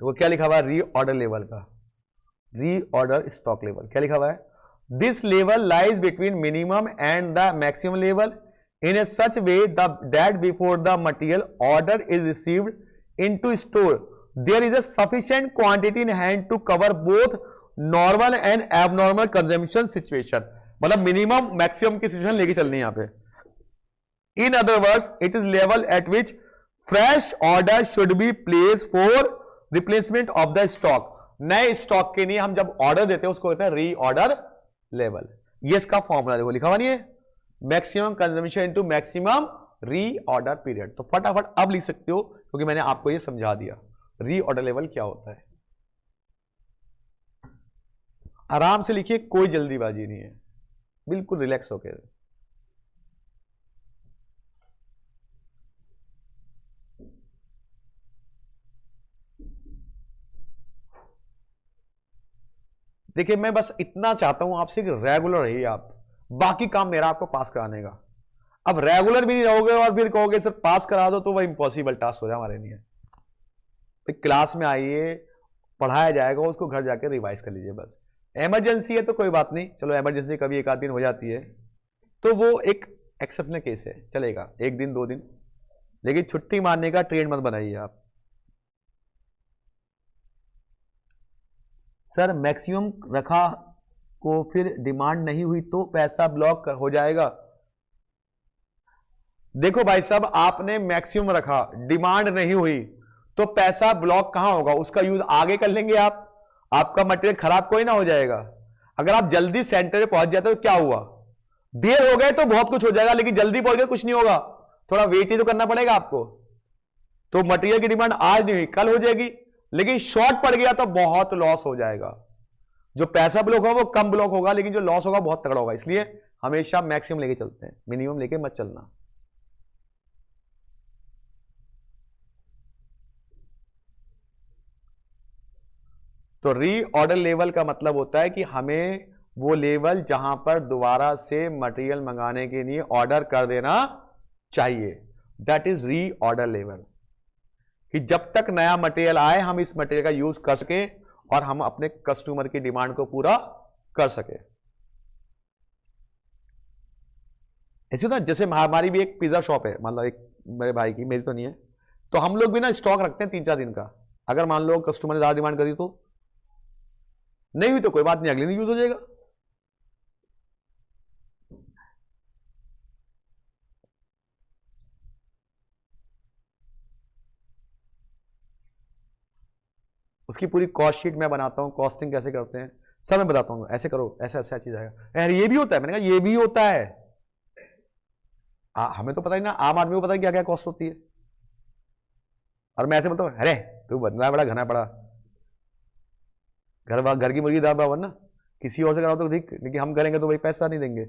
तो वो क्या लिखा हुआ है रीऑर्डर लेवल का, रीऑर्डर स्टॉक लेवल क्या लिखा हुआ है, this level lies between minimum and the maximum level in a such way that before the material order is received into store there is a sufficient quantity in hand to cover both normal and abnormal consumption situation। मतलब minimum maximum की situation लेके चलनी है यहां पे। in other words it is level at which fresh order should be placed for replacement of the stock। नए stock के लिए हम जब ऑर्डर देते हैं उसको कहते हैं रीऑर्डर लेवल। ये इसका फॉर्मूला देखो लिखा हुआ नहीं है, maximum consumption into maximum reorder period. तो फटाफट अब लिख सकते हो क्योंकि मैंने आपको ये समझा दिया रीऑर्डर लेवल क्या होता है। आराम से लिखिए, कोई जल्दीबाजी नहीं है, बिल्कुल रिलैक्स होकर। देखिए मैं बस इतना चाहता हूं आपसे कि रेगुलर रहिए आप, बाकी काम मेरा आपको पास कराने का। अब रेगुलर भी नहीं रहोगे और फिर कहोगे सर पास करा दो, तो वह इम्पॉसिबल टास्क हो जाए हमारे लिए। फिर क्लास में आइए, पढ़ाया जाएगा, उसको घर जाके रिवाइज कर लीजिए बस। इमरजेंसी है तो कोई बात नहीं, चलो इमरजेंसी कभी एक आध दिन हो जाती है तो वो एक एक्सेप्शनल केस है, चलेगा 1 दिन 2 दिन, लेकिन छुट्टी मारने का ट्रेंड मत बनाइए आप। सर मैक्सिमम रखा को फिर डिमांड नहीं हुई तो पैसा ब्लॉक हो जाएगा। देखो भाई साहब, आपने मैक्सिमम रखा, डिमांड नहीं हुई तो पैसा ब्लॉक कहां होगा, उसका यूज आगे कर लेंगे आप, आपका मटेरियल खराब कोई ना हो जाएगा। अगर आप जल्दी सेंटर पे पहुंच जाते तो क्या हुआ, देर हो गए तो बहुत कुछ हो जाएगा, लेकिन जल्दी पहुंच गए कुछ नहीं होगा, थोड़ा वेट ही तो करना पड़ेगा आपको। तो मटेरियल की डिमांड आज नहीं हुई कल हो जाएगी, लेकिन शॉर्ट पड़ गया तो बहुत लॉस हो जाएगा। जो पैसा ब्लॉक होगा वो कम ब्लॉक होगा, लेकिन जो लॉस होगा बहुत तगड़ा होगा। इसलिए हमेशा मैक्सिमम लेके चलते हैं, मिनिमम लेके मत चलना। तो रीऑर्डर लेवल का मतलब होता है कि हमें वो लेवल जहां पर दोबारा से मटेरियल मंगाने के लिए ऑर्डर कर देना चाहिए, दैट इज रीऑर्डर लेवल। कि जब तक नया मटेरियल आए हम इस मटेरियल का यूज कर सके और हम अपने कस्टमर की डिमांड को पूरा कर सके। ऐसे ना, जैसे हमारी भी एक पिज्जा शॉप है, मतलब एक मेरे भाई की, मेरी तो नहीं है, तो हम लोग भी ना स्टॉक रखते हैं 3-4 दिन का। अगर मान लो कस्टमर ने ज्यादा डिमांड करी तो नहीं हुई तो कोई बात नहीं, अगले दिन यूज हो जाएगा। उसकी पूरी कॉस्ट शीट मैं बनाता हूं, कॉस्टिंग कैसे करते हैं सब मैं बताता हूं, ऐसे करो, ऐसा ऐसा चीज आएगा। यार ये भी होता है, मैंने कहा ये भी होता है। हमें तो पता ही ना, आम आदमी को पता है क्या क्या कॉस्ट होती है। और मैं ऐसे बोलता हूं, अरे तू बदला बड़ा घना पड़ा, घर की मुर्गी दाल बराबर ना, किसी और से कराओ तो ठीक, लेकिन हम करेंगे तो भाई पैसा नहीं देंगे।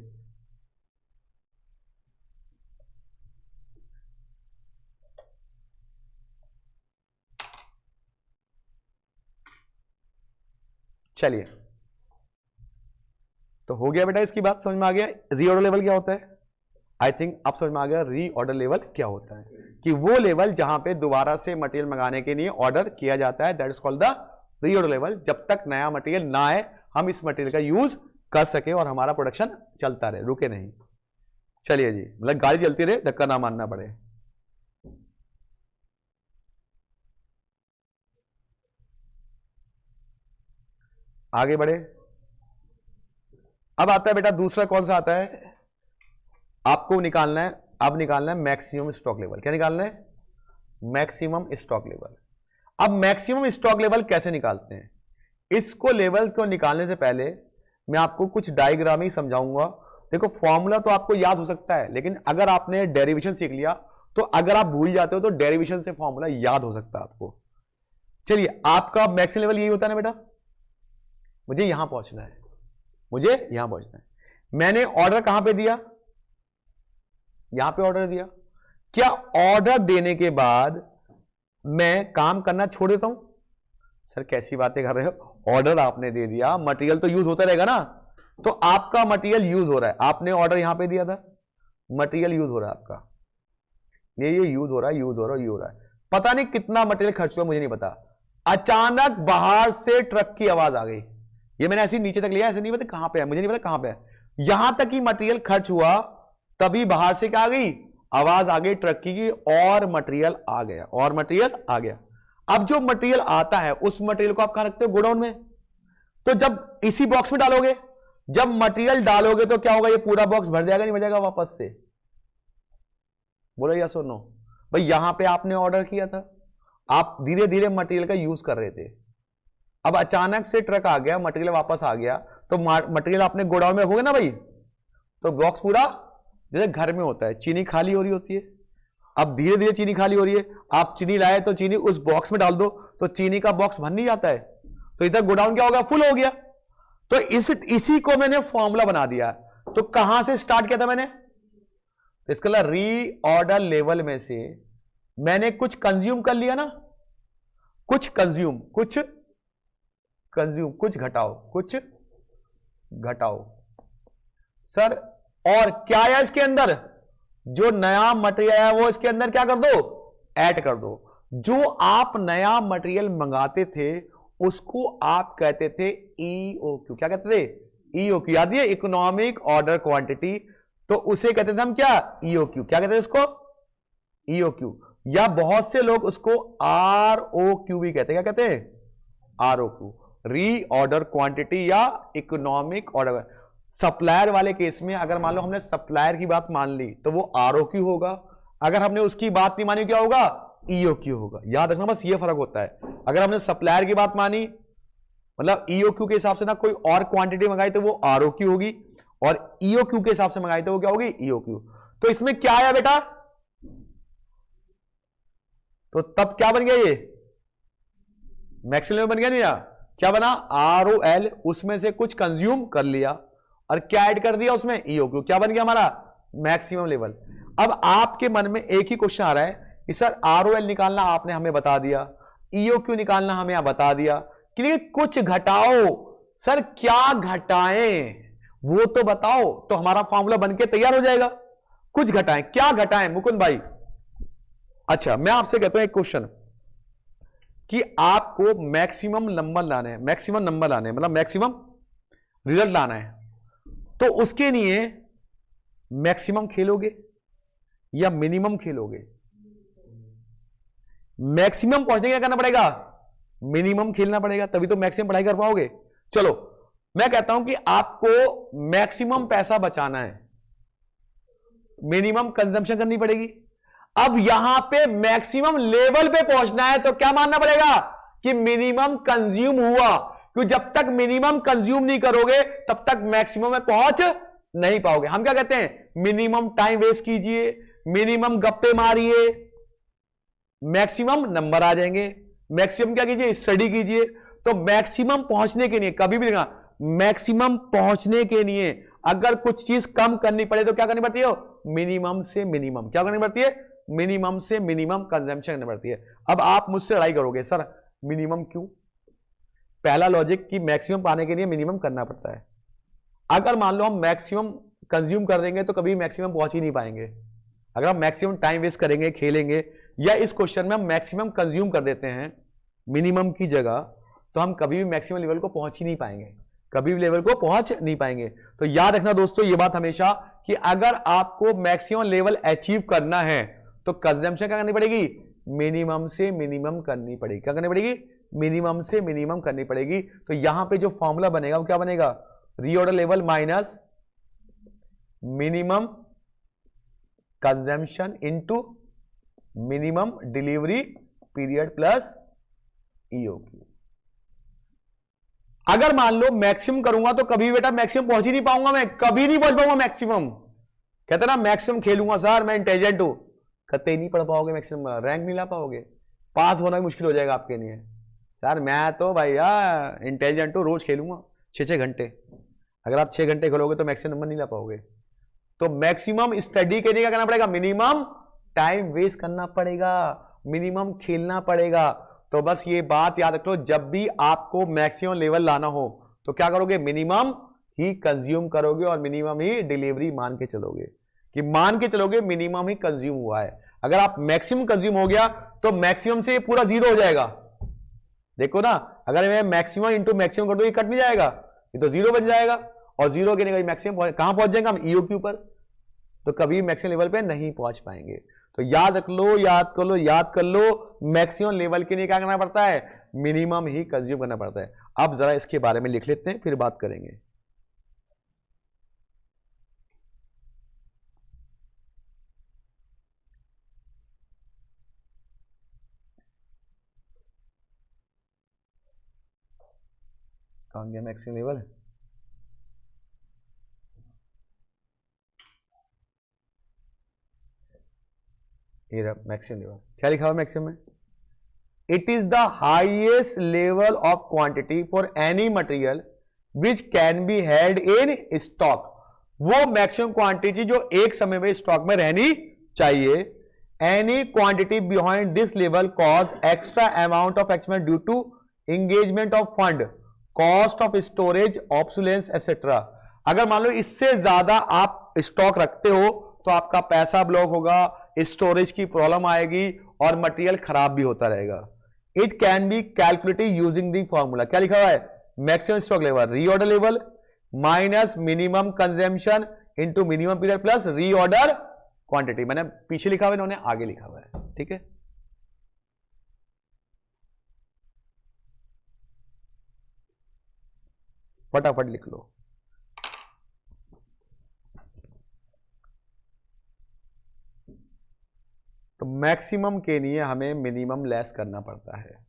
चलिए, तो हो गया बेटा, इसकी बात समझ में आ गया। रीऑर्डर लेवल क्या होता है? आई थिंक आप समझ में आ गया रीऑर्डर लेवल क्या होता है, कि वो लेवल जहां पे दोबारा से मटेरियल मंगाने के लिए ऑर्डर किया जाता है, that is called the reorder level. जब तक नया मटेरियल ना आए हम इस मटेरियल का यूज कर सके और हमारा प्रोडक्शन चलता रहे, रुके नहीं। चलिए जी, मतलब गाड़ी चलती रहे, धक्का ना मानना पड़े। आगे बढ़े। अब आता है बेटा दूसरा, कौन सा आता है? आपको निकालना है, अब निकालना है मैक्सिमम स्टॉक लेवल। क्या निकालना है? Maximum stock level. अब मैक्सिमम स्टॉक लेवल कैसे निकालते हैं? इसको लेवल को निकालने से पहले मैं आपको कुछ डायग्राम ही समझाऊंगा। देखो, फॉर्मूला तो आपको याद हो सकता है, लेकिन अगर आपने डेरिवेशन सीख लिया तो अगर आप भूल जाते हो तो डेरिवेशन से फॉर्मूला याद हो सकता है आपको। चलिए, आपका मैक्सिमम लेवल यही होता है ना बेटा, मुझे यहां पहुंचना है, मुझे यहां पहुंचना है। मैंने ऑर्डर कहां पे दिया? यहां पे ऑर्डर दिया। क्या ऑर्डर देने के बाद मैं काम करना छोड़ देता हूं? सर कैसी बातें कर रहे हो, ऑर्डर आपने दे दिया, मटेरियल तो यूज होता रहेगा ना। तो आपका मटेरियल यूज हो रहा है, आपने ऑर्डर यहां पे दिया था, मटेरियल यूज हो रहा है आपका, ये यूज हो रहा है, यूज हो रहा है, यूज हो रहा है। पता नहीं कितना मटेरियल खर्च हुआ, मुझे नहीं पता। अचानक बाहर से ट्रक की आवाज आ गई, ये मैंने ऐसे नीचे तक लिया, ऐसे नहीं पता कहां पे है, मुझे नहीं पता कहां पे है, यहां तक ही मटेरियल खर्च हुआ, तभी बाहर से क्या आ गई? आवाज आ गई ट्रक की, और मटेरियल आ गया, और मटेरियल आ गया। अब जो मटेरियल आता है उस मटेरियल को आप कहां रखते हो? गोडाउन में। तो जब इसी बॉक्स में डालोगे, जब मटेरियल डालोगे तो क्या होगा? ये पूरा बॉक्स भर जाएगा, नहीं भर जाएगा वापस से? बोलो यस और नो। भाई यहां पे आपने ऑर्डर किया था, आप धीरे धीरे मटेरियल का यूज कर रहे थे, अब अचानक से ट्रक आ गया, मटेरियल वापस आ गया, तो मटेरियल आपने गोडाउन में होगा ना भाई, तो बॉक्स पूरा जैसे घर में होता है, चीनी खाली हो रही होती है, अब धीरे धीरे चीनी खाली हो रही है, आप चीनी लाए तो चीनी उस बॉक्स में डाल दो, तो चीनी का बॉक्स भर नहीं जाता है, तो इधर गोडाउन क्या होगा? फुल हो गया। तो इसी को मैंने फॉर्मूला बना दिया। तो कहां से स्टार्ट किया था मैंने? तो इसका मतलब रीऑर्डर लेवल में से मैंने कुछ कंज्यूम कर लिया ना, कुछ कंज्यूम, कुछ कंज्यूम, कुछ घटाओ, कुछ घटाओ सर। और क्या है इसके अंदर? जो नया मटेरियल है वो इसके अंदर क्या कर दो? ऐड कर दो। जो आप नया मटेरियल मंगाते थे उसको आप कहते थे EOQ। क्या कहते थे? EOQ। याद है, इकोनॉमिक ऑर्डर क्वांटिटी, तो उसे कहते थे हम क्या? EOQ। क्या कहते थे उसको? EOQ। या बहुत से लोग उसको ROQ भी कहते हैं। क्या कहते हैं? ROQ, रीऑर्डर क्वांटिटी या इकोनॉमिक ऑर्डर। सप्लायर वाले केस में अगर मान लो हमने सप्लायर की बात मान ली तो वो ROQ होगा, अगर हमने उसकी बात नहीं मानी क्या होगा? EOQ होगा। याद रखना, बस ये फर्क होता है। अगर हमने सप्लायर की बात मानी मतलब EOQ के हिसाब से ना, कोई और क्वांटिटी मंगाई तो वो ROQ होगी, और EOQ के हिसाब से मंगाई तो वो क्या होगी? EOQ। तो इसमें क्या आया बेटा? तो तब क्या बन गया? ये मैक्सिमम बन गया नहीं या क्या बना? ROL। उसमें से कुछ कंज्यूम कर लिया और क्या ऐड कर दिया उसमें? EOQ। क्या बन गया हमारा? Maximum level. अब आपके मन में एक ही क्वेश्चन आ रहा है कि सर ROL निकालना आपने हमें बता दिया, EOQ निकालना हमें बता दिया, कि कुछ घटाओ। सर क्या घटाएं वो तो बताओ, तो हमारा फॉर्मूला बनके तैयार हो जाएगा। कुछ घटाएं, क्या घटाएं मुकुंद भाई? अच्छा मैं आपसे कहता हूं एक क्वेश्चन कि आपको मैक्सिमम नंबर लाने हैं, मैक्सिमम नंबर लाने हैं, मतलब मैक्सिमम रिजल्ट लाना है, तो उसके लिए मैक्सिमम खेलोगे या मिनिमम खेलोगे? मैक्सिमम पहुंचने क्या करना पड़ेगा? मिनिमम खेलना पड़ेगा, तभी तो मैक्सिमम पढ़ाई कर पाओगे। चलो मैं कहता हूं कि आपको मैक्सिमम पैसा बचाना है, मिनिमम कंजम्पशन करनी पड़ेगी। अब यहां पे मैक्सिमम लेवल पे पहुंचना है तो क्या मानना पड़ेगा कि मिनिमम कंज्यूम हुआ, क्योंकि जब तक मिनिमम कंज्यूम नहीं करोगे तब तक मैक्सिमम में पहुंच नहीं पाओगे। हम क्या कहते हैं? मिनिमम टाइम वेस्ट कीजिए, मिनिमम गप्पे मारिए, मैक्सिमम नंबर आ जाएंगे। मैक्सिमम क्या कीजिए? स्टडी कीजिए। तो मैक्सिमम पहुंचने के लिए कभी भी लिखा, मैक्सिमम पहुंचने के लिए अगर कुछ चीज कम करनी पड़े तो क्या करनी पड़ती है? मिनिमम से मिनिमम क्या करनी पड़ती है? मिनिमम से मिनिमम कंजम्पशन करनी पड़ती है। अब आप मुझसे लड़ाई करोगे, सर मिनिमम क्यों? पहला लॉजिक कि मैक्सिमम पाने के लिए मिनिमम करना पड़ता है। अगर मान लो हम मैक्सिमम कंज्यूम कर देंगे तो कभी मैक्सिमम पहुंच ही नहीं पाएंगे। अगर हम मैक्सिमम टाइम वेस्ट करेंगे, खेलेंगे, या इस क्वेश्चन में हम मैक्सिमम कंज्यूम कर देते हैं मिनिमम की जगह, तो हम कभी भी मैक्सिमम लेवल को पहुंच ही नहीं पाएंगे, कभी भी लेवल को पहुंच नहीं पाएंगे। तो याद रखना दोस्तों ये बात हमेशा कि अगर आपको मैक्सिमम लेवल अचीव करना है तो कंजम्पशन क्या करनी पड़ेगी? मिनिमम से मिनिमम करनी पड़ेगी। क्या करनी पड़ेगी? मिनिमम से मिनिमम करनी पड़ेगी। तो यहां पे जो फॉर्मूला बनेगा वो क्या बनेगा? Reorder level minus minimum consumption into minimum delivery period plus EOQ. अगर मान लो मैक्सिमम करूंगा तो कभी बेटा मैक्सिमम पहुंच ही नहीं पाऊंगा, मैं कभी नहीं पहुंच पाऊंगा मैक्सिमम। कहते ना मैक्सिमम खेलूंगा सर मैं इंटेलिजेंट हूं, कहते ही नहीं पढ़ पाओगे, मैक्सिमम रैंक नहीं ला पाओगे, पास होना भी मुश्किल हो जाएगा आपके लिए। सर मैं तो भैया इंटेलिजेंट हूं, रोज खेलूंगा 6-6 घंटे। अगर आप 6 घंटे खेलोगे तो मैक्सिमम नंबर नहीं ला पाओगे। तो मैक्सिमम स्टडी के लिए क्या करना पड़ेगा? मिनिमम टाइम वेस्ट करना पड़ेगा, मिनिमम खेलना पड़ेगा। तो बस ये बात याद रख लो, जब भी आपको मैक्सिमम लेवल लाना हो तो क्या करोगे? मिनिमम ही कंज्यूम करोगे और मिनिमम ही डिलीवरी मान के चलोगे, कि मान के चलोगे मिनिमम ही कंज्यूम हुआ है। अगर आप मैक्सिमम कंज्यूम हो गया तो मैक्सिमम से ये पूरा जीरो हो जाएगा। देखो ना, अगर मैं मैक्सिमम इंटू मैक्सिमम कर दूं ये कट नहीं जाएगा, ये तो जीरो बन जाएगा, और जीरो के लिए मैक्सिमम कहां पहुंच जाएंगे? हम ईओक्यू पर, तो कभी मैक्सिमम लेवल पे नहीं पहुंच पाएंगे। तो याद रख लो, याद कर लो, याद कर लो, मैक्सिमम लेवल के लिए क्या करना पड़ता है? मिनिमम ही कंज्यूम करना पड़ता है। अब जरा इसके बारे में लिख लेते हैं फिर बात करेंगे। कहां गया मैक्सिमम लेवल? ये मैक्सिमम लेवल क्या लिखा हुआ मैक्सिमम में? It is the highest level of quantity for any material which can be held in stock. वो मैक्सिमम क्वांटिटी जो एक समय में स्टॉक में रहनी चाहिए। Any quantity behind this level cause extra amount of expense due to engagement of fund, cost of storage, obsolescence etcetera. अगर मान लो इससे ज्यादा आप स्टॉक रखते हो तो आपका पैसा ब्लॉक होगा, स्टोरेज की प्रॉब्लम आएगी और मटेरियल खराब भी होता रहेगा। It can be calculated using the formula. क्या लिखा हुआ है? Maximum stock level reorder level minus minimum consumption into minimum period plus reorder quantity. मैंने पीछे लिखा हुआ है, इन्होंने आगे लिखा हुआ है, ठीक है। फटाफट लिख लो। तो मैक्सिमम के लिए हमें मिनिमम लेस करना पड़ता है।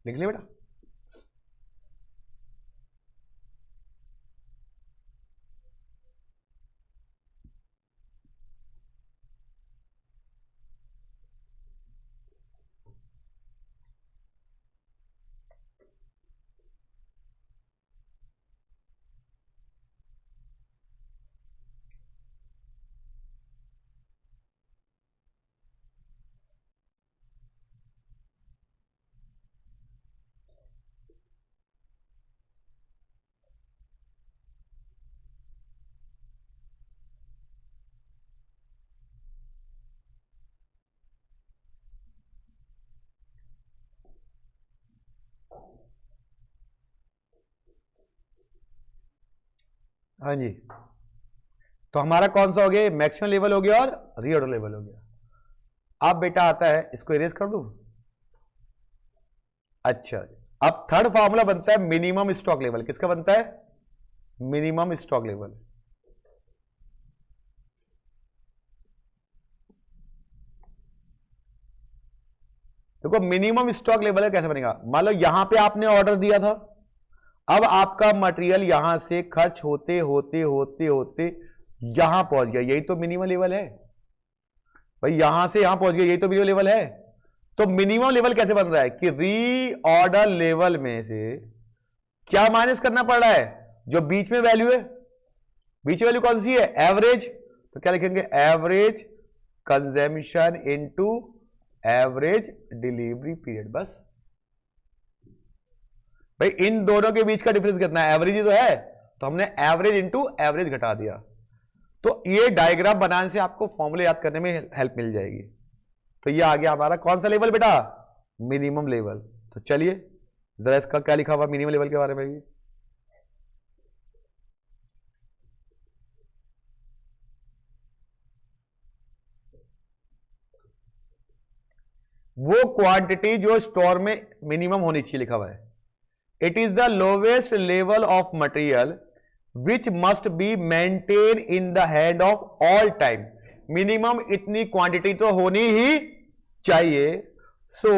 लिख लिया बेटा। हाँ जी, तो हमारा कौन सा हो गया, मैक्सिमम लेवल हो गया और रीऑर्डर लेवल हो गया। अब बेटा आता है, इसको इरेज कर दूं। अच्छा, अब थर्ड फार्मूला बनता है मिनिमम स्टॉक लेवल। किसका बनता है, मिनिमम स्टॉक लेवल। देखो मिनिमम स्टॉक लेवल कैसे बनेगा, मान लो यहां पे आपने ऑर्डर दिया था, अब आपका मटेरियल यहां से खर्च होते होते होते होते यहां पहुंच गया, यही तो मिनिमम लेवल है भाई, यहां से यहां पहुंच गया, यही तो मिनिमम लेवल है। तो मिनिमम लेवल कैसे बन रहा है कि री ऑर्डर लेवल में से क्या माइनस करना पड़ रहा है, जो बीच में वैल्यू है, बीच वैल्यू कौन सी है, एवरेज। तो क्या लिखेंगे, average consumption into average delivery period. बस भाई इन दोनों के बीच का डिफरेंस कितना है, एवरेज ही तो है, तो हमने एवरेज इंटू एवरेज घटा दिया। तो ये डायग्राम बनाने से आपको फॉर्मूले याद करने में हेल्प मिल जाएगी। तो ये आ गया हमारा कौन सा लेवल बेटा, मिनिमम लेवल। तो चलिए जरा इसका क्या लिखा हुआ मिनिमम लेवल के बारे में भी। वो क्वांटिटी जो स्टोर में मिनिमम होनी चाहिए लिखा हुआ है, it is the lowest level of material which must be maintain in the hand of all time. Minimum इतनी क्वांटिटी तो होनी ही चाहिए, so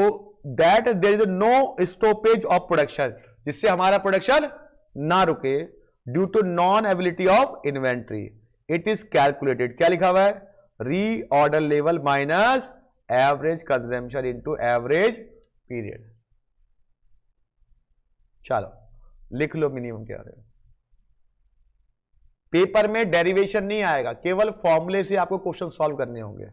that there is no stoppage of production, जिससे हमारा प्रोडक्शन ना रुके, due to non ability of inventory. It is calculated, क्या लिखा हुआ है, reorder level minus average consumption into average period. चलो लिख लो मिनिमम क्या है। पेपर में डेरिवेशन नहीं आएगा, केवल फॉर्मूले से आपको क्वेश्चन सॉल्व करने होंगे।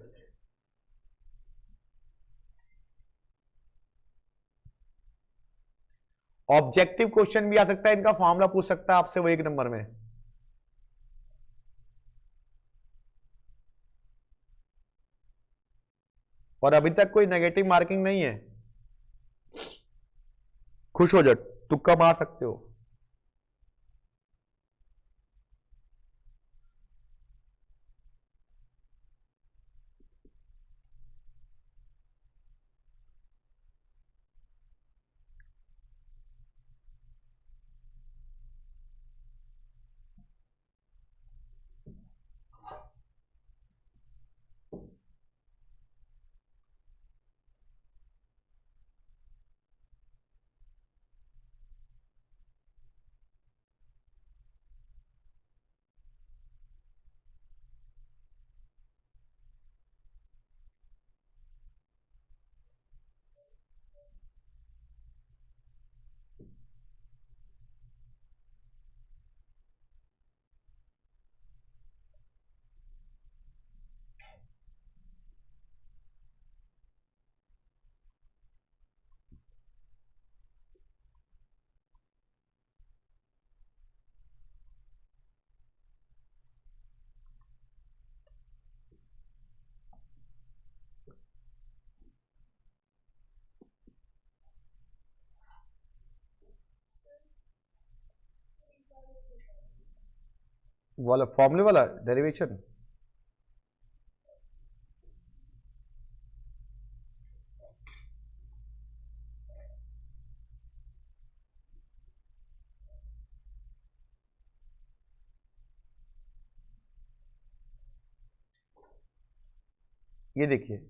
ऑब्जेक्टिव क्वेश्चन भी आ सकता है, इनका फॉर्मूला पूछ सकता है आपसे वो 1 नंबर में। और अभी तक कोई नेगेटिव मार्किंग नहीं है, खुश हो जाओ, तुक्का मार सकते हो। वाला फॉर्मूले वाला डेरिवेशन, ये देखिए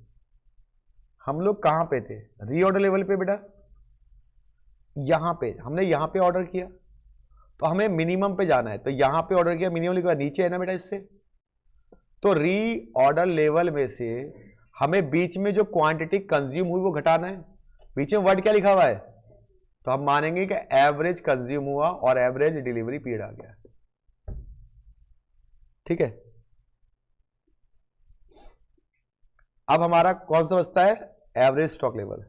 हम लोग कहां पे थे, रीऑर्डर लेवल पे बेटा। यहां पे हमने यहां पे ऑर्डर किया तो हमें मिनिमम पे जाना है, तो यहां पे ऑर्डर किया, मिनिमम लिखा नीचे है ना बेटा इससे, तो री ऑर्डर लेवल में से हमें बीच में जो क्वांटिटी कंज्यूम हुई वो घटाना है। बीच में वर्ड क्या लिखा हुआ है, तो हम मानेंगे कि एवरेज कंज्यूम हुआ और एवरेज डिलीवरी पीरियड आ गया। ठीक है, अब हमारा कौन सा बचता है, एवरेज स्टॉक लेवल।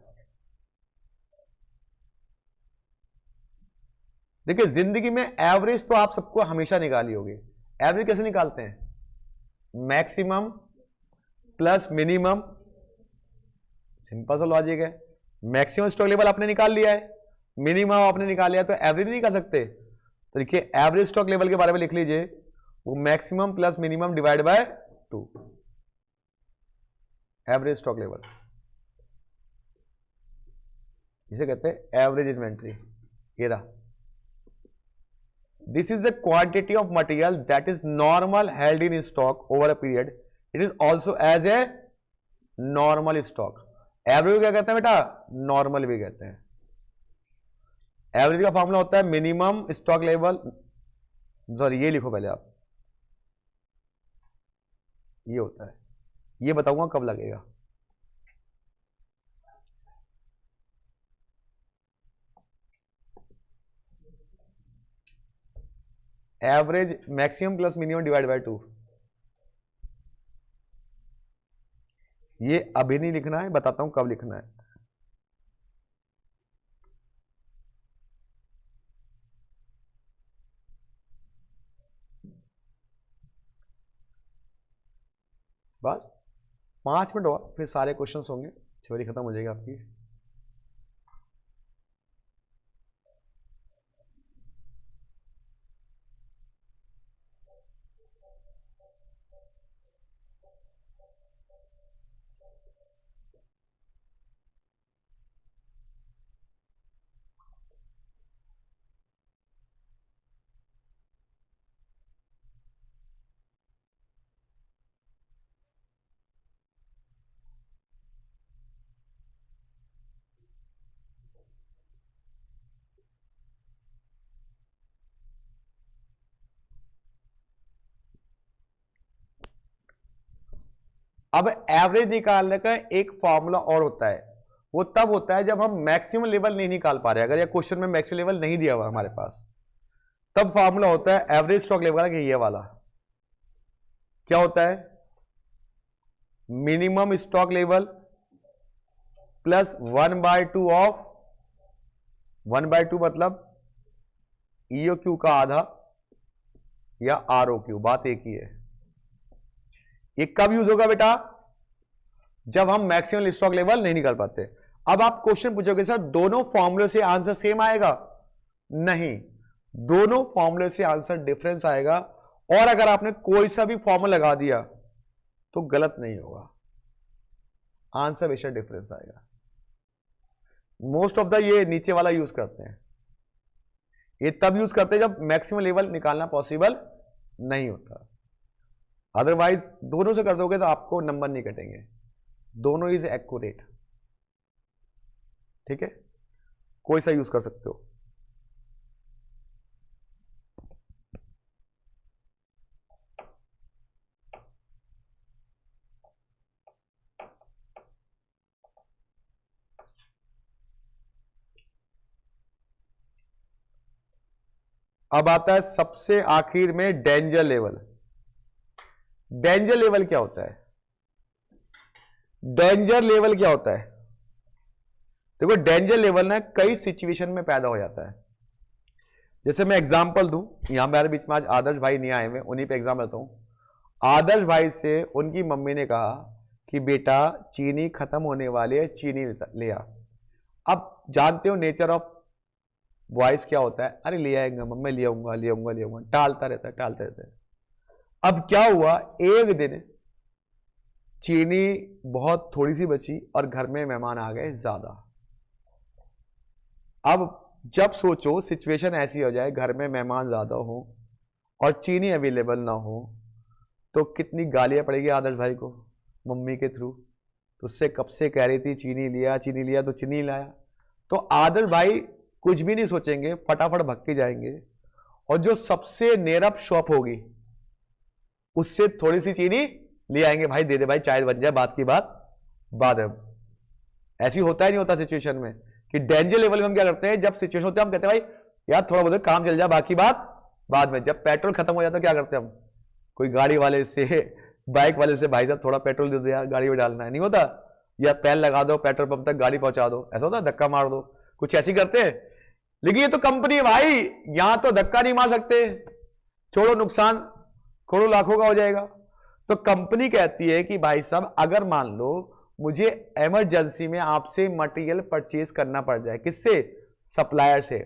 देखिए जिंदगी में एवरेज तो आप सबको हमेशा निकाली होगी। एवरेज कैसे निकालते हैं, मैक्सिमम प्लस मिनिमम, सिंपल सा लॉजिक है। मैक्सिमम स्टॉक लेवल आपने निकाल लिया है, मिनिमम आपने निकाल लिया, तो एवरेज नहीं निकाल सकते। तो देखिए एवरेज स्टॉक लेवल के बारे में लिख लीजिए, वो maximum plus minimum divide by 2, average stock level, इसे कहते हैं एवरेज इन्वेंट्री। ये रहा, this is the quantity of material that is normal held in stock over a period, it is also as a normal stock. Average क्या कहते हैं बेटा, normal भी कहते हैं। एवरेज का फॉर्मूला होता है मिनिमम स्टॉक लेवल, सॉरी ये लिखो पहले आप, ये होता है, ये बताऊंगा कब लगेगा। Average maximum plus minimum divide by 2, ये अभी नहीं लिखना है, बताता हूं कब लिखना है। बस 5 मिनट हुआ, फिर सारे क्वेश्चंस होंगे, थ्योरी खत्म हो जाएगी आपकी। अब एवरेज निकालने का एक फॉर्मूला और होता है, वो तब होता है जब हम मैक्सिमम लेवल नहीं निकाल पा रहे। अगर ये क्वेश्चन में मैक्सिमम लेवल नहीं दिया हुआ हमारे पास, तब फॉर्मूला होता है एवरेज स्टॉक लेवल का, ये वाला क्या होता है, minimum stock level plus 1/2 of 1/2 मतलब EOQ का आधा या ROQ, बात एक ही है। ये कब यूज होगा बेटा, जब हम मैक्सिमम स्टॉक लेवल नहीं निकाल पाते। अब आप क्वेश्चन पूछोगे सर दोनों फॉर्मूले से आंसर सेम आएगा, नहीं, दोनों फॉर्मूले से आंसर डिफरेंस आएगा, और अगर आपने कोई सा भी फॉर्मूला लगा दिया तो गलत नहीं होगा, आंसर हमेशा डिफरेंस आएगा। मोस्ट ऑफ द ये नीचे वाला यूज करते हैं, ये तब यूज करते हैं जब मैक्सिमम लेवल निकालना पॉसिबल नहीं होता। अदरवाइज दोनों से कर दोगे तो आपको नंबर नहीं कटेंगे, दोनों इज एक्यूरेट। ठीक है, कोई सा यूज कर सकते हो। अब आता है सबसे आखिर में डेंजर लेवल। डेंजर लेवल क्या होता है, डेंजर लेवल क्या होता है, देखो डेंजर लेवल ना कई सिचुएशन में पैदा हो जाता है। जैसे मैं एग्जांपल दूं, यहां मेरे बीच में आज आदर्श भाई नहीं आए हुए, उन्हीं पे एग्जाम लेता हूं। आदर्श भाई से उनकी मम्मी ने कहा कि बेटा चीनी खत्म होने वाली है, चीनी ले आ। अब जानते हो नेचर ऑफ बॉयज क्या होता है, अरे ले आएंगे मम्मी, ले आऊंगा ले आऊंगा ले आऊंगा, टालता रहता है टालता रहता है। अब क्या हुआ, एक दिन चीनी बहुत थोड़ी सी बची और घर में मेहमान आ गए ज्यादा। अब जब सोचो सिचुएशन ऐसी हो जाए, घर में मेहमान ज्यादा हो और चीनी अवेलेबल ना हो, तो कितनी गालियां पड़ेगी आदर्श भाई को मम्मी के थ्रू। तो उससे कब से कह रही थी चीनी लिया तो चीनी लाया। तो आदर्श भाई कुछ भी नहीं सोचेंगे, फटाफट भग के जाएंगे, और जो सबसे नियरअप शॉप होगी उससे थोड़ी सी चीनी ले आएंगे, भाई दे दे भाई, चाय बन जाए, बात की बात बाद है। ऐसी होता है नहीं होता सिचुएशन में कि डेंजर लेवल में हम क्या करते हैं, जब सिचुएशन होती है हम कहते हैं भाई यार थोड़ा बहुत काम चल जाए, बाकी बात बाद में। जब पेट्रोल खत्म हो जाता है क्या करते हैं हम, कोई गाड़ी वाले से, बाइक वाले से, भाई साहब थोड़ा पेट्रोल दे दो यार, गाड़ी में डालना है, नहीं होता, या पैन लगा दो, पेट्रोल पंप तक गाड़ी पहुंचा दो, ऐसा होता है, धक्का मार दो, कुछ ऐसी करते हैं। लेकिन ये तो कंपनी है भाई, यहां तो धक्का नहीं मार सकते, छोड़ो नुकसान करोड़ों लाखों का हो जाएगा। तो कंपनी कहती है कि भाई साहब अगर मान लो मुझे इमरजेंसी में आपसे मटेरियल परचेज करना पड़ जाए, किससे, सप्लायर से,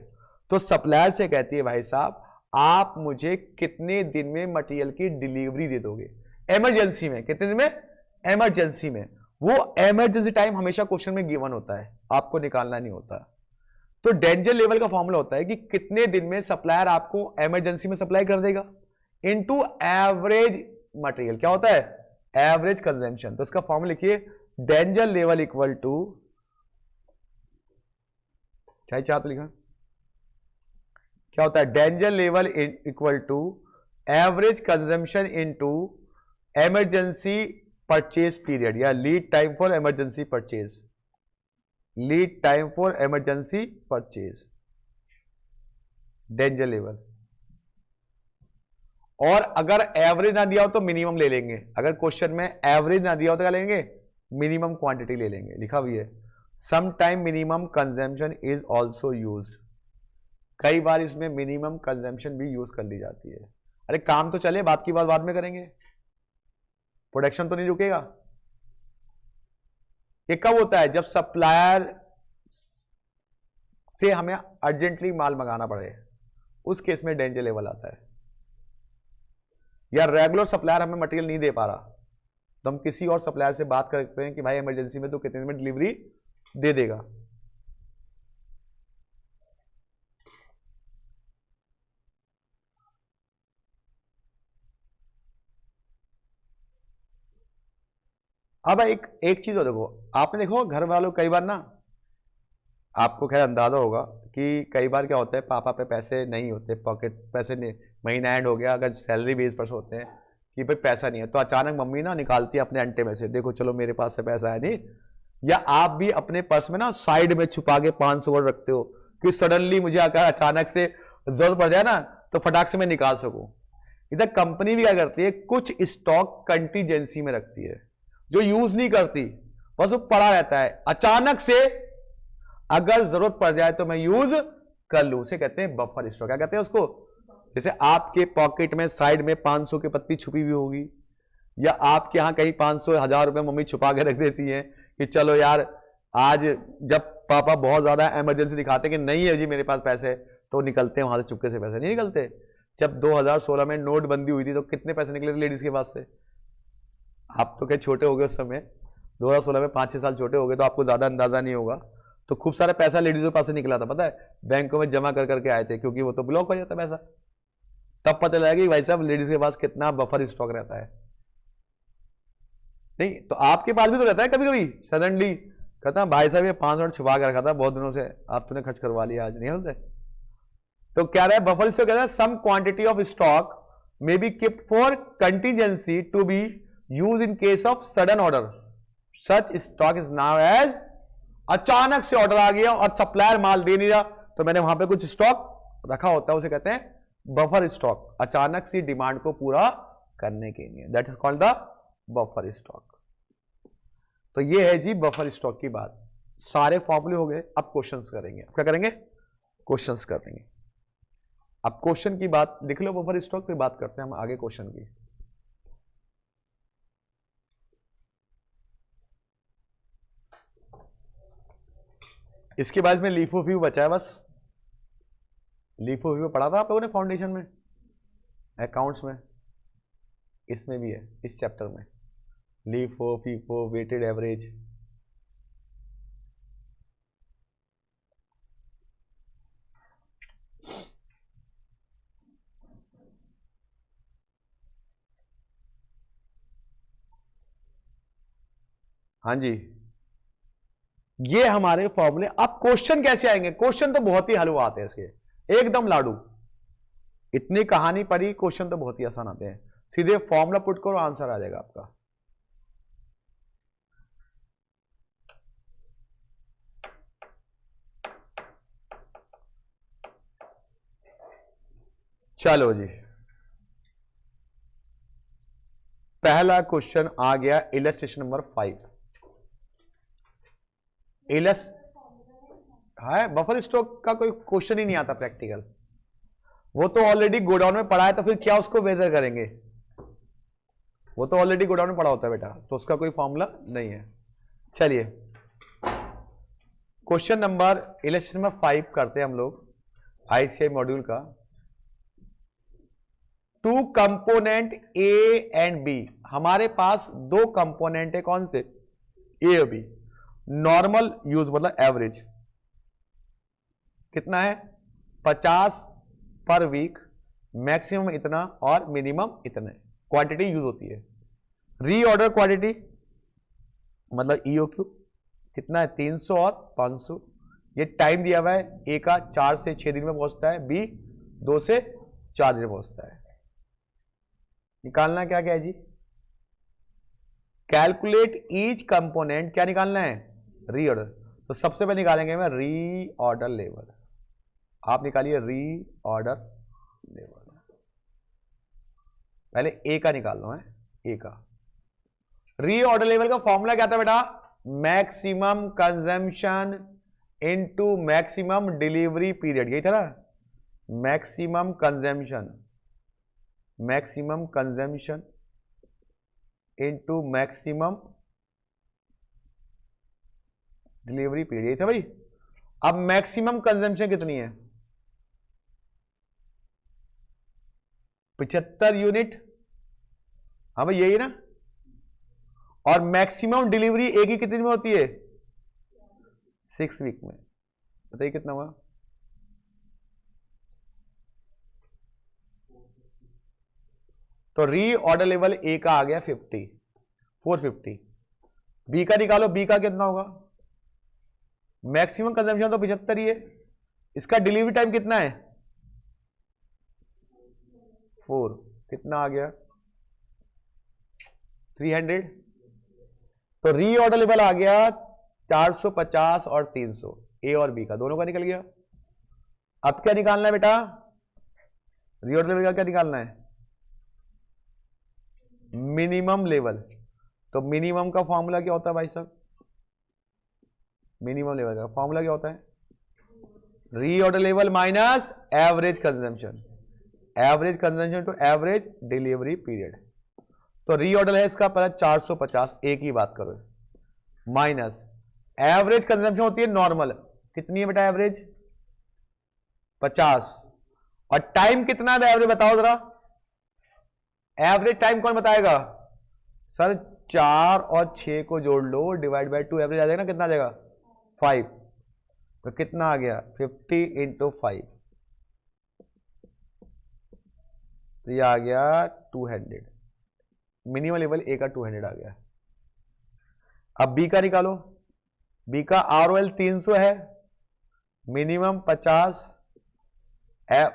तो सप्लायर से कहती है भाई साहब आप मुझे कितने दिन में मटेरियल की डिलीवरी दे दोगे, इमरजेंसी में, कितने दिन में, इमरजेंसी में। वो इमरजेंसी टाइम हमेशा क्वेश्चन में गिवन होता है, आपको निकालना नहीं होता। तो डेंजर लेवल का फॉर्मूला होता है कि कितने दिन में सप्लायर आपको इमरजेंसी में सप्लाई कर देगा इनटू एवरेज मटेरियल, क्या होता है, एवरेज कंजम्पशन। तो इसका फॉर्मूला लिखिए, डेंजर लेवल इक्वल टू, चाहे तो लिखा, क्या होता है, danger level equal to average consumption into emergency purchase period, या lead time for emergency purchase, lead time for emergency purchase, danger level. और अगर एवरेज ना दिया हो तो मिनिमम ले लेंगे, अगर क्वेश्चन में एवरेज ना दिया हो तो क्या लेंगे, मिनिमम क्वांटिटी ले लेंगे, लिखा भी है। Some time minimum consumption is also used, कई बार इसमें मिनिमम कंजम्पशन भी यूज कर ली जाती है। अरे काम तो चले, बात की बात बाद में करेंगे, प्रोडक्शन तो नहीं रुकेगा। ये कब होता है, जब सप्लायर से हमें अर्जेंटली माल मंगाना पड़े, उस केस में डेंजर लेवल आता है। या रेगुलर सप्लायर हमें मटेरियल नहीं दे पा रहा, तो हम किसी और सप्लायर से बात करते हैं कि भाई इमरजेंसी में तो कितने दिन में डिलीवरी दे देगा। अब एक चीज हो, देखो आपने देखो घर वालों कई बार ना, आपको खैर अंदाजा होगा कि कई बार क्या होता है, पापा पे पैसे नहीं होते, पॉकेट पैसे नहीं, महीना एंड हो गया, अगर सैलरी बेस पर होते हैं कि भाई पैसा नहीं है, तो अचानक मम्मी ना निकालती है अपने अंटे में से, देखो चलो मेरे पास से पैसा है नहीं। या आप भी अपने पर्स में ना साइड में छुपा के 500 रखते हो कि सडनली मुझे अगर अचानक से जरूरत पड़ जाए ना तो फटाक से मैं निकाल सकूं। इधर कंपनी भी क्या करती है, कुछ स्टॉक कंटीजेंसी में रखती है जो यूज नहीं करती, बस वो पड़ा रहता है, अचानक से अगर जरूरत पड़ जाए तो मैं यूज कर लूं, उसे कहते हैं बफर स्टॉक। क्या कहते हैं उसको, जैसे आपके पॉकेट में साइड में 500 की पत्ती छुपी हुई होगी, या आपके यहां कहीं 500 1000 रुपए मम्मी छुपा के रख देती है कि चलो यार आज जब पापा बहुत ज्यादा इमरजेंसी दिखाते कि नहीं है जी मेरे पास पैसे, तो निकलते हैं वहां से, चुपके से पैसे नहीं निकलते। जब 2016 में नोटबंदी हुई थी तो कितने पैसे निकले थे लेडीज के पास से, आप तो क्या छोटे हो गए उस समय, 2016 में 5-6 साल छोटे हो गए, तो आपको ज्यादा अंदाजा नहीं होगा। तो खूब सारा पैसा लेडीजों के पास से निकला था, पता है, बैंकों में जमा कर करके आए थे, क्योंकि वो तो ब्लॉक हो जाता पैसा। तब पता लगा कि भाई साहब लेडीज के पास कितना बफर स्टॉक रहता है। नहीं तो आपके पास भी तो रहता है कभी कभी, सडनली कहता भाई साहब ये 500 छुपा के रखा था बहुत दिनों से, आप तूने खर्च करवा लिया आज, नहीं होते। तो क्या रहा है, बफर स्टॉक कहता है some quantity of stock may be kept for contingency to be use in case of sudden order, such stock is known as, अचानक से ऑर्डर आ गया और सप्लायर माल दे नहीं रहा, तो मैंने वहां पे कुछ स्टॉक रखा होता है, उसे कहते हैं बफर स्टॉक, अचानक से डिमांड को पूरा करने के लिए, that is called the buffer stock. तो ये है जी बफर स्टॉक की बात। सारे फॉर्मूले हो गए, अब क्वेश्चंस करेंगे। क्या करेंगे, क्वेश्चंस करेंगे। अब क्वेश्चन की बात लिख लो, बफर स्टॉक, फिर बात करते हैं हम आगे क्वेश्चन की। इसके बाद में लीफो व्यू बचा है बस। लीफो व्यू पढ़ा था आप लोगों ने फाउंडेशन में, अकाउंट्स में, इसमें भी है, इस चैप्टर में लीफो, फीफो, वेटेड एवरेज। हाँ जी, ये हमारे फॉर्मूले। अब क्वेश्चन कैसे आएंगे? क्वेश्चन तो बहुत ही हलवा आते हैं इसके, एकदम लाडू। इतनी कहानी पढ़ी, क्वेश्चन तो बहुत ही आसान आते हैं। सीधे फॉर्मूला पुट करो, आंसर आ जाएगा आपका। चलो जी, पहला क्वेश्चन आ गया, इलस्ट्रेशन नंबर 5। बफर स्टॉक का कोई क्वेश्चन ही नहीं आता प्रैक्टिकल, वो तो ऑलरेडी गोडाउन में पड़ा है, तो फिर क्या उसको वेदर करेंगे? वो तो ऑलरेडी गोडाउन में पड़ा होता है बेटा, तो उसका कोई फॉर्मूला नहीं है। चलिए क्वेश्चन नंबर इलस्ट्रेशन नंबर 5 करते हैं हम लोग आईसीआई मॉड्यूल का। Two component A and B, हमारे पास दो कंपोनेंट है, कौन से? ए और बी। नॉर्मल यूज मतलब एवरेज कितना है? 50 पर वीक, मैक्सिमम इतना और मिनिमम इतने क्वांटिटी यूज होती है। रीऑर्डर क्वांटिटी मतलब ईओक्यू कितना है? 300 और 500। ये टाइम दिया हुआ है, ए का 4 से 6 दिन में पहुंचता है, बी 2 से 4 दिन में पहुंचता है। निकालना क्या क्या है जी? कैलकुलेट ईच कंपोनेंट, क्या निकालना है? रीऑर्डर। तो सबसे पहले निकालेंगे मैं रीऑर्डर लेवल। आप निकालिए रीऑर्डर लेवल। पहले ए का निकाल लो है, ए का रीऑर्डर लेवल का फॉर्मूला क्या था बेटा? Maximum consumption into maximum delivery period, यही था ना? Maximum consumption into maximum delivery period, यही था भाई। अब मैक्सिमम कंजम्पशन कितनी है? 75 यूनिट। हाँ भाई यही ना। और मैक्सिमम डिलीवरी एक ही कितनी में होती है? 6 वीक में। बताइए कितना हुआ? तो रीऑर्डर लेवल ए का आ गया 450। बी का निकालो, बी का कितना होगा? मैक्सिमम कंजम्पशन तो 75 ही है, इसका डिलीवरी टाइम कितना है? 4, कितना आ गया? 300। तो रीऑर्डर लेवल आ गया 450 और 300, ए और बी का दोनों का निकल गया। अब क्या निकालना है बेटा? रीऑर्डर लेवल का क्या निकालना है? Minimum level. तो मिनिमम का फॉर्मूला क्या होता है भाई साहब? मिनिमम लेवल का फॉर्मूला क्या होता है? Reorder level minus average consumption to average delivery period. तो रीऑर्डर है इसका पहले 450, एक ही बात करो, माइनस एवरेज कंजम्पशन होती है नॉर्मल, कितनी है बेटा एवरेज? 50। और टाइम कितना है एवरेज बताओ जरा? एवरेज टाइम कौन बताएगा सर? 4 और 6 को जोड़ लो, डिवाइड बाय 2, एवरेज आ जाएगा ना, कितना आ जाएगा? 5। तो कितना आ गया? 50 इंटू 5, तो ये आ गया 200। मिनिमम लेवल ए का 200 आ गया। अब बी का निकालो, बी का ROL 300 है, मिनिमम 50,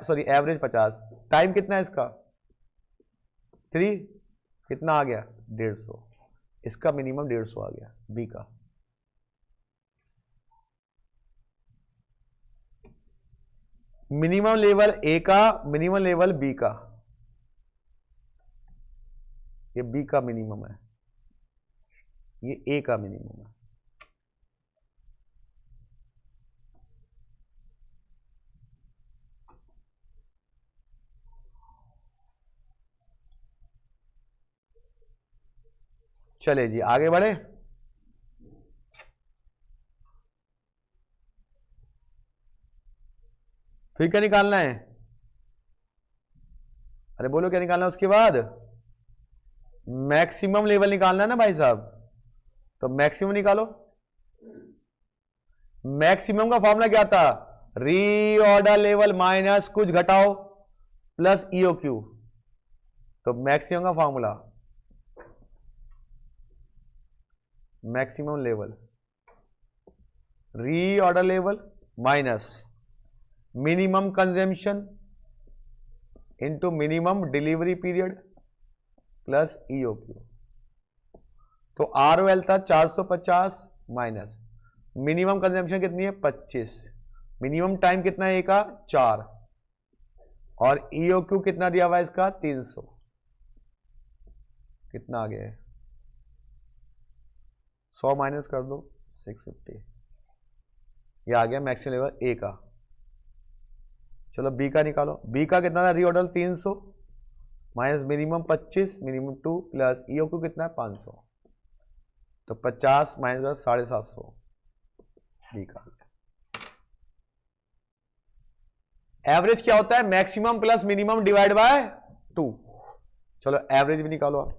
सॉरी एवरेज 50, टाइम कितना है इसका? 3, कितना आ गया? 150। इसका मिनिमम 150 आ गया बी का। मिनिमम लेवल ए का, मिनिमम लेवल बी का, ये बी का मिनिमम है, ये ए का मिनिमम है। चले जी आगे बढ़े। फिर क्या निकालना है? अरे बोलो क्या निकालना है उसके बाद? मैक्सिमम लेवल निकालना है ना भाई साहब, तो मैक्सिमम निकालो। मैक्सिमम का फॉर्मूला क्या था? रीऑर्डर लेवल माइनस कुछ घटाओ प्लस ईओक्यू। तो मैक्सिमम का formula, maximum level reorder level minus minimum consumption into minimum delivery period plus EOQ. तो आरओएल था 450 माइनस मिनिमम कंजम्पशन कितनी है 25, मिनिमम टाइम कितना है ए का 4, और ईओक्यू कितना दिया हुआ है इसका 300, कितना आ गया है 100 माइनस कर दो 650, ये आ गया मैक्सिमम लेवल ए का। चलो बी का निकालो, बी का कितना था reorder 300 minus minimum 25 minimum 2 plus EOQ कितना है 500, तो 50 माइनस 750 बी का। एवरेज क्या होता है maximum plus minimum divide by 2। चलो एवरेज भी निकालो आप।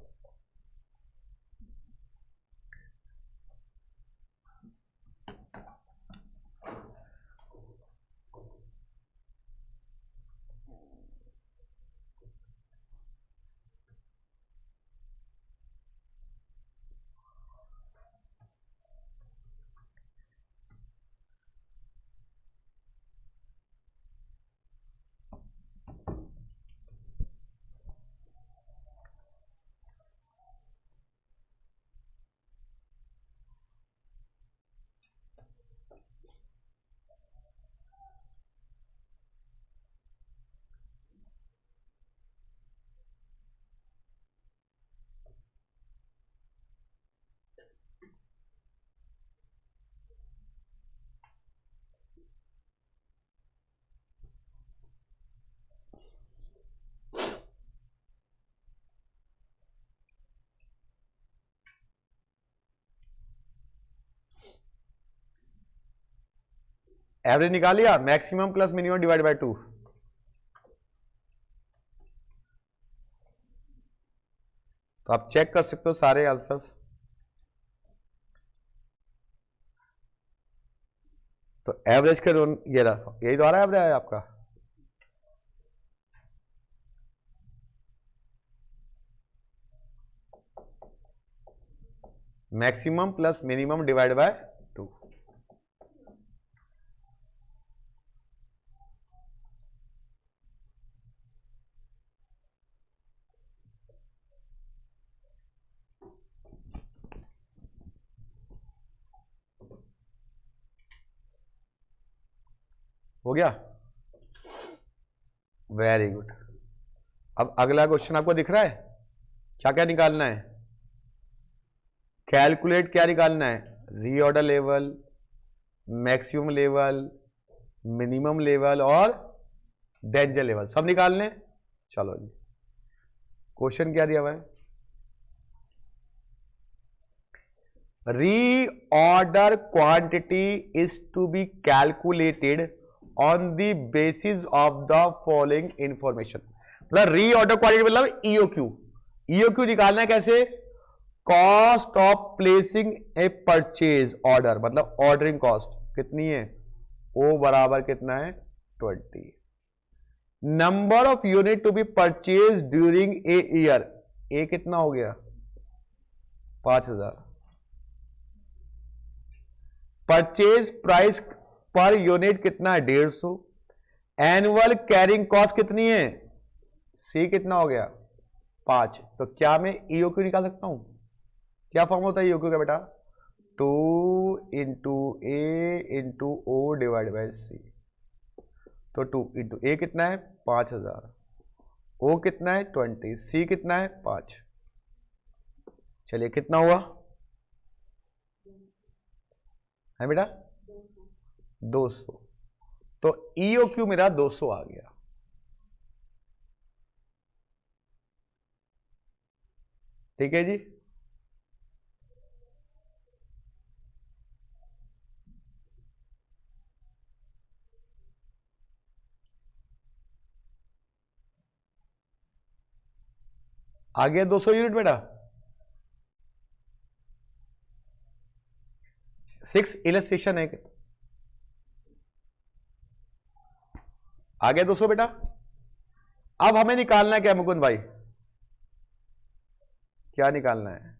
एवरेज निकाल लिया maximum plus minimum divide by 2। तो आप चेक कर सकते हो सारे आंसर्स। तो एवरेज के ये रहा, यही तो आ रहा है एवरेज आपका। Maximum plus minimum divide by 2। हो गया, वेरी गुड। अब अगला क्वेश्चन आपको दिख रहा है, क्या क्या निकालना है, कैलकुलेट क्या निकालना है, reorder level, maximum level, minimum level और डेंजर लेवल, सब निकालने। चलो जी, क्वेश्चन क्या दिया हुआ है, reorder quantity is to be calculated on the basis of the following information. मतलब रीऑर्डर क्वांटिटी मतलब ईओक्यू, ईओक्यू निकालना है कैसे, cost of placing a purchase order, मतलब ऑर्डरिंग कॉस्ट कितनी है, ओ बराबर कितना है 20, number of unit to be purchase during a year, ए कितना हो गया 5000, परचेज प्राइस पर यूनिट कितना है 150, एनुअल कैरिंग कॉस्ट कितनी है, सी कितना हो गया 5। तो क्या मैं ईओक्यू निकाल सकता हूं, क्या फॉर्म होता है ईओक्यू का बेटा, 2 into A into O divide by C. तो 2 इंटू ए कितना है 5000, ओ कितना है 20, सी कितना है 5। चलिए कितना हुआ है बेटा 200। तो ईओक्यू मेरा 200 आ गया। ठीक है जी, आ गया 200 यूनिट बेटा। 6 इलस्ट्रेशन है, आ गया 200 बेटा। अब हमें निकालना है क्या मुकुंद भाई, क्या निकालना है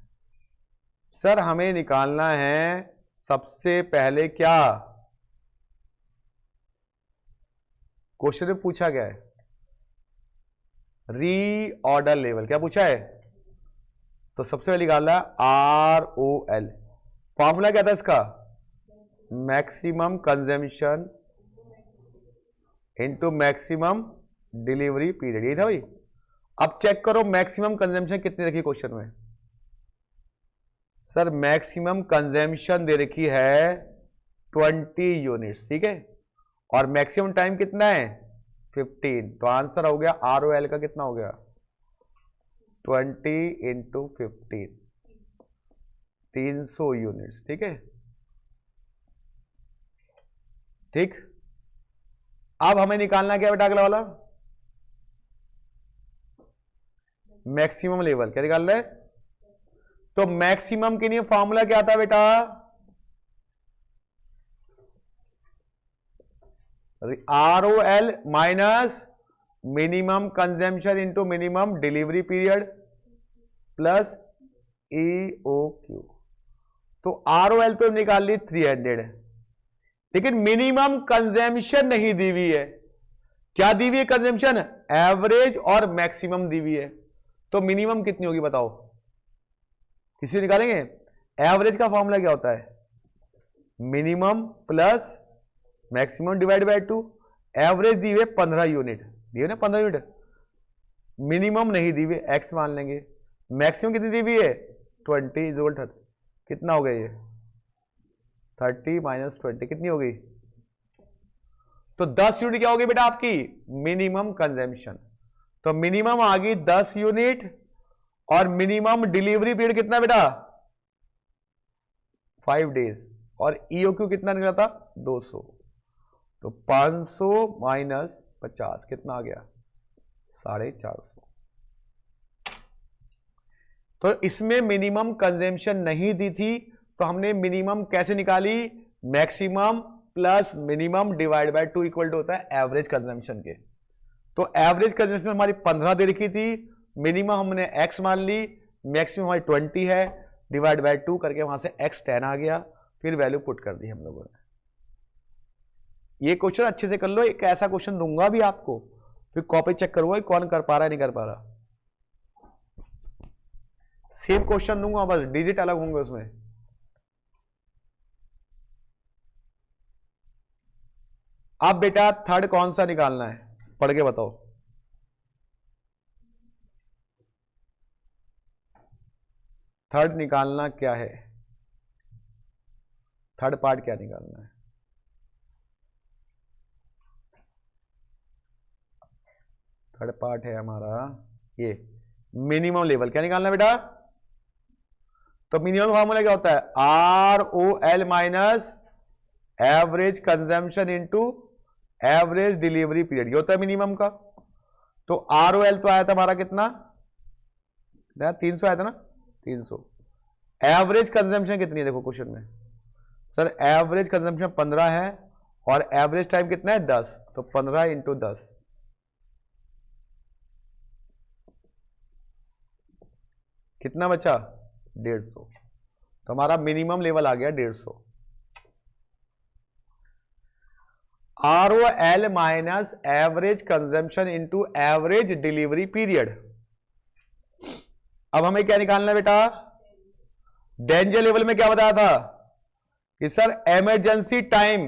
सर, हमें निकालना है सबसे पहले क्या क्वेश्चन में पूछा गया है? Reorder level. क्या पूछा है? तो सबसे पहले निकालना है ROL। फॉर्मूला क्या था इसका? Maximum consumption into maximum delivery period. यही था भाई। अब चेक करो मैक्सिमम कंजम्पशन कितनी रखी क्वेश्चन में। सर मैक्सिमम कंजम्पशन दे रखी है 20 यूनिट्स, ठीक है, और मैक्सिमम टाइम कितना है 15। तो आंसर हो गया ROL का कितना हो गया 20 इंटू 15, 300 यूनिट्स, ठीक है। ठीक, अब हमें निकालना क्या बेटा अगला वाला? Maximum level. क्या निकालना है? तो मैक्सिमम के लिए फॉर्मूला क्या था बेटा? ROL minus minimum consumption into minimum delivery period plus EOQ। तो ROL तो निकाल ली 300, लेकिन मिनिमम कंजम्पशन नहीं दी हुई है। क्या दी हुई है कंजम्पशन? एवरेज और मैक्सिमम दी हुई है। तो मिनिमम कितनी होगी बताओ? किसी निकालेंगे? एवरेज का फॉर्मूला क्या होता है? Minimum plus maximum divide by 2। Average दी हुई 15 यूनिट, दी ना 15 यूनिट। मिनिमम नहीं दी हुई, एक्स मान लेंगे। मैक्सिमम कितनी दी हुई है 20 इज 30। कितना हो गया ये 30 माइनस 20 कितनी हो गई? तो 10 यूनिट क्या हो गई बेटा आपकी मिनिमम कंजम्पशन। तो मिनिमम आ गई 10 यूनिट और मिनिमम डिलीवरी पीरियड कितना बेटा 5 डेज, और EOQ कितना निकला था 200। तो 500 माइनस 50 कितना आ गया 450। तो इसमें मिनिमम कंजम्पशन नहीं दी थी, तो हमने मिनिमम कैसे निकाली? Maximum plus minimum divide by 2 equal to होता है एवरेज कंजम्पशन के। तो एवरेज कंजम्पशन हमारी 15 दे रखी थी, मिनिमम हमने x मान ली, मैक्सिमम हमारी 20 है, डिवाइड बाय 2 करके वहां से x 10 आ गया, फिर वैल्यू पुट कर दी हम लोगों ने। ये क्वेश्चन अच्छे से कर लो, एक ऐसा क्वेश्चन दूंगा भी आपको, फिर कॉपी चेक करूंगा कौन कर पा रहा है नहीं कर पा रहा। सेम क्वेश्चन दूंगा, बस डिजिट अलग होंगे उसमें। अब बेटा थर्ड कौन सा निकालना है पढ़ के बताओ। थर्ड निकालना क्या है? थर्ड पार्ट क्या निकालना है? थर्ड पार्ट है हमारा ये मिनिमम लेवल। क्या निकालना है बेटा? तो मिनिमम फॉर्मूला क्या होता है? ROL minus average consumption into average delivery period, ये होता है मिनिमम का। तो ROL तो आया था हमारा कितना 300 आया था ना 300। एवरेज कंजम्पशन कितनी है देखो क्वेश्चन में, सर एवरेज कंजम्पशन 15 है और एवरेज टाइम कितना है 10, तो 15 इंटू 10 कितना बचा 150। तो हमारा मिनिमम लेवल आ गया 150। ROL minus average consumption into average delivery period. अब हमें क्या निकालना है बेटा? डेंजर लेवल में क्या बताया था कि sir emergency time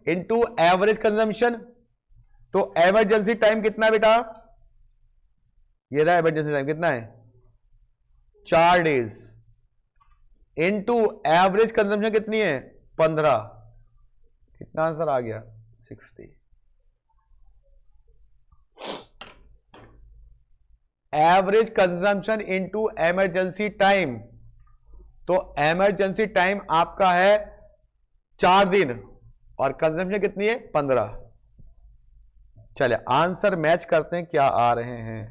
into average consumption. तो इमरजेंसी टाइम कितना है बेटा? ये रहा इमरजेंसी टाइम कितना है 4 डेज, इंटू एवरेज कंजम्पशन कितनी है 15। कितना आंसर आ गया 60। Average consumption into emergency time, तो इमरजेंसी टाइम आपका है 4 दिन और कंजम्पशन कितनी है 15। चले आंसर मैच करते हैं क्या आ रहे हैं।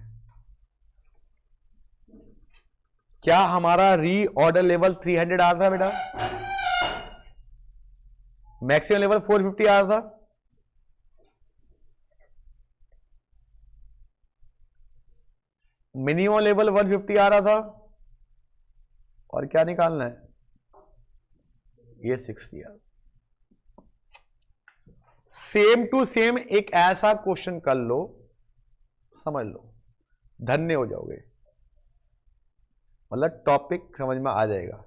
क्या हमारा रीऑर्डर लेवल 300 आ रहा था बेटा? मैक्सिमम लेवल 450 आ रहा था। मिनिमम लेवल 150 आ रहा था। और क्या निकालना है ये 6 दिया। सेम टू सेम एक ऐसा क्वेश्चन कर लो, समझ लो, धन्य हो जाओगे, मतलब टॉपिक समझ में आ जाएगा।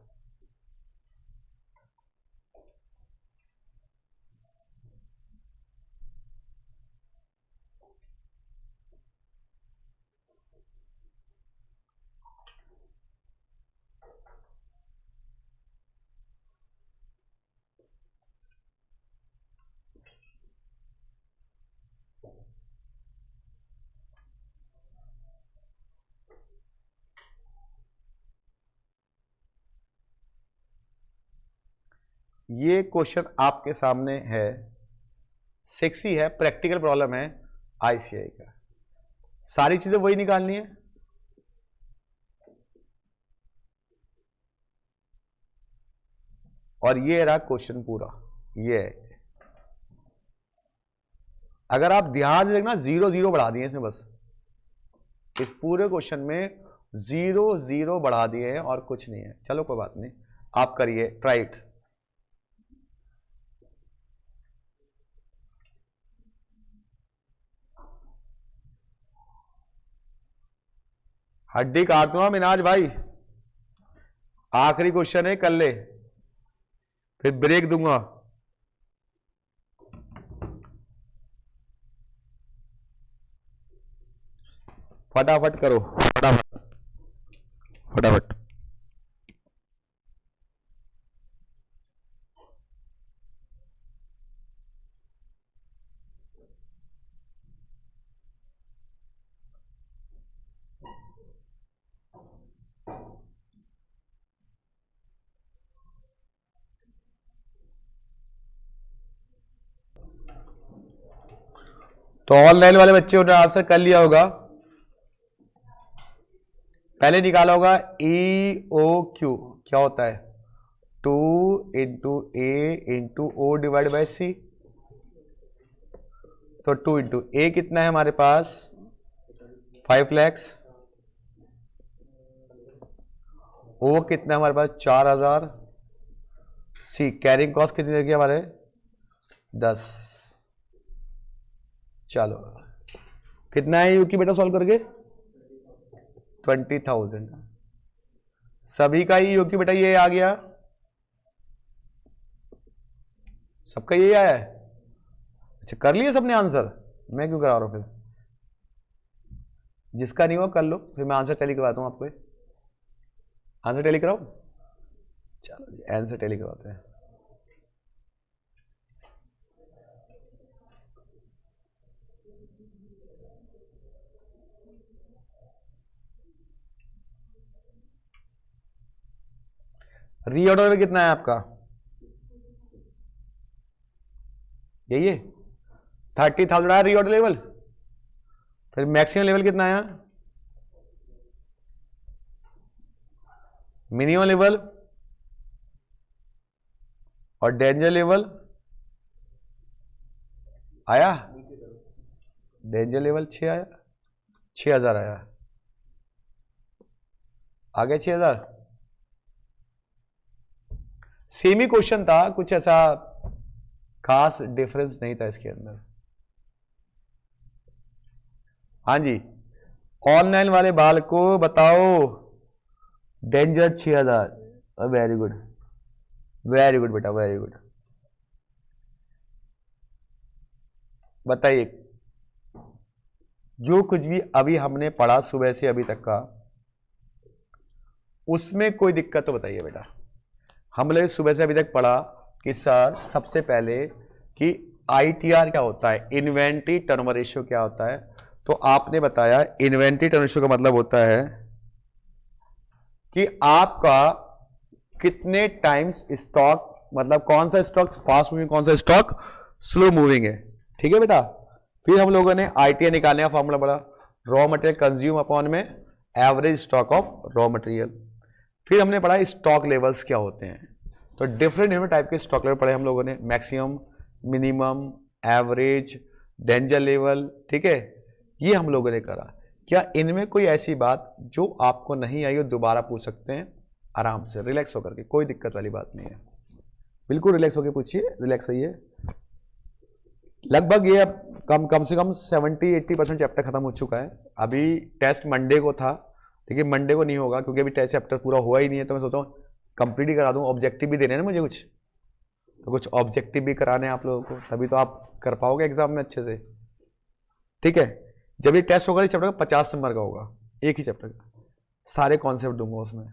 ये क्वेश्चन आपके सामने है, सेक्सी है, प्रैक्टिकल प्रॉब्लम है आईसीआई का, सारी चीजें वही निकालनी है। और ये रहा क्वेश्चन पूरा, ये अगर आप ध्यान से देखना 0 0 बढ़ा दिए इसमें, बस इस पूरे क्वेश्चन में 0 0 बढ़ा दिए हैं और कुछ नहीं है। चलो कोई बात नहीं, आप करिए ट्राइट। हड्डी काट दूंगा मिनाज भाई, आखिरी क्वेश्चन है, कर ले, फिर ब्रेक दूंगा। फटाफट करो, फटाफट फटाफट। तो ऑनलाइन वाले बच्चे उन्होंने आंसर कर लिया होगा, पहले निकाला होगा EOQ क्या होता है, 2 into A into O divide by C. तो 2 इंटू ए कितना है हमारे पास 5 लाख, ओ कितना है हमारे पास 4000, सी कैरिंग कॉस्ट कितनी लगी हमारे 10। चलो कितना है यू की बेटा सॉल्व करके 20,000, सभी का ही यू की बेटा ये आ गया, सबका यही आया है। अच्छा कर लिया सबने आंसर, मैं क्यों करा रहा हूं फिर, जिसका नहीं हुआ कर लो, फिर मैं आंसर टैली करवाता हूं आपको। आंसर टैली कराओ, चलो आंसर टैली करवाते हैं। रीऑर्डर में कितना है आपका, यही है 30,000 आया रीऑर्डर लेवल, फिर मैक्सिमम लेवल कितना आया, मिनिमम लेवल और डेंजर लेवल आया, डेंजर लेवल 6 आया, 6000 आया, आगे 6000। सेम ही क्वेश्चन था, कुछ ऐसा खास डिफरेंस नहीं था इसके अंदर। हाँ जी, ऑनलाइन वाले बाल को बताओ, danger 6000, very good very good बेटा वेरी गुड। बताइए जो कुछ भी अभी हमने पढ़ा सुबह से अभी तक का, उसमें कोई दिक्कत तो बताइए बेटा। हमने सुबह से अभी तक पढ़ा कि सर सबसे पहले कि ITR क्या होता है, इन्वेंट्री टर्नओवर रेशियो क्या होता है, तो आपने बताया इन्वेंट्री टर्नओवर रेशियो का मतलब होता है कि आपका कितने टाइम्स स्टॉक, मतलब कौन सा स्टॉक फास्ट मूविंग कौन सा स्टॉक स्लो मूविंग है, ठीक है बेटा। फिर हम लोगों ने ITR निकालने का फॉर्मूला पढ़ा, रॉ मटेरियल कंज्यूम अपॉन में average stock of raw material. फिर हमने पढ़ा स्टॉक लेवल्स क्या होते हैं, तो डिफरेंट टाइप के स्टॉक लेवल पढ़े हम लोगों ने, maximum, minimum, average, danger level, ठीक है, ये हम लोगों ने करा। क्या इनमें कोई ऐसी बात जो आपको नहीं आई हो दोबारा पूछ सकते हैं आराम से, रिलैक्स होकर के, कोई दिक्कत वाली बात नहीं है। बिल्कुल रिलैक्स होके पूछिए, रिलैक्स सही है। लगभग ये अब कम से कम 70-80% चैप्टर खत्म हो चुका है। अभी टेस्ट मंडे को था, देखिए मंडे को नहीं होगा क्योंकि अभी टेस्ट चैप्टर पूरा हुआ ही नहीं है, तो मैं सोचा हूँ कंप्लीट ही करा दूँ। ऑब्जेक्टिव भी देने हैं ना मुझे कुछ, तो कुछ ऑब्जेक्टिव भी कराने हैं आप लोगों को, तभी तो आप कर पाओगे एग्जाम में अच्छे से। ठीक है, जब ये टेस्ट होगा इस चैप्टर का 50 नंबर का होगा, एक ही चैप्टर का। सारे कॉन्सेप्ट दूंगा उसमें,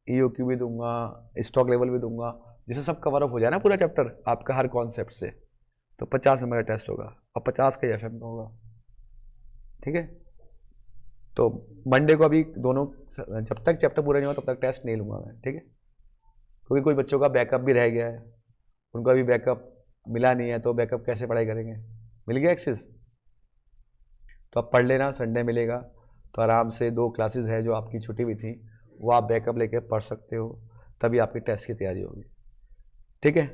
ईओक्यू भी दूंगा, स्टॉक लेवल भी दूंगा, जिससे सब कवर अप हो जाए ना पूरा चैप्टर आपका हर कॉन्सेप्ट से, तो 50 नंबर का टेस्ट होगा और 50 का एफएम का होगा। ठीक है, तो मंडे को अभी दोनों, जब तक चैप्टर पूरा नहीं होगा तब तक टेस्ट नहीं लूंगा मैं। ठीक है, क्योंकि कोई बच्चों का बैकअप भी रह गया है, उनको अभी बैकअप मिला नहीं है, तो बैकअप कैसे पढ़ाई करेंगे। मिल गया एक्सेस तो आप पढ़ लेना, संडे मिलेगा तो आराम से 2 क्लासेस है जो आपकी छुट्टी हुई थी, वो आप बैकअप लेके पढ़ सकते हो, तभी आपकी टेस्ट की तैयारी होगी। ठीक है,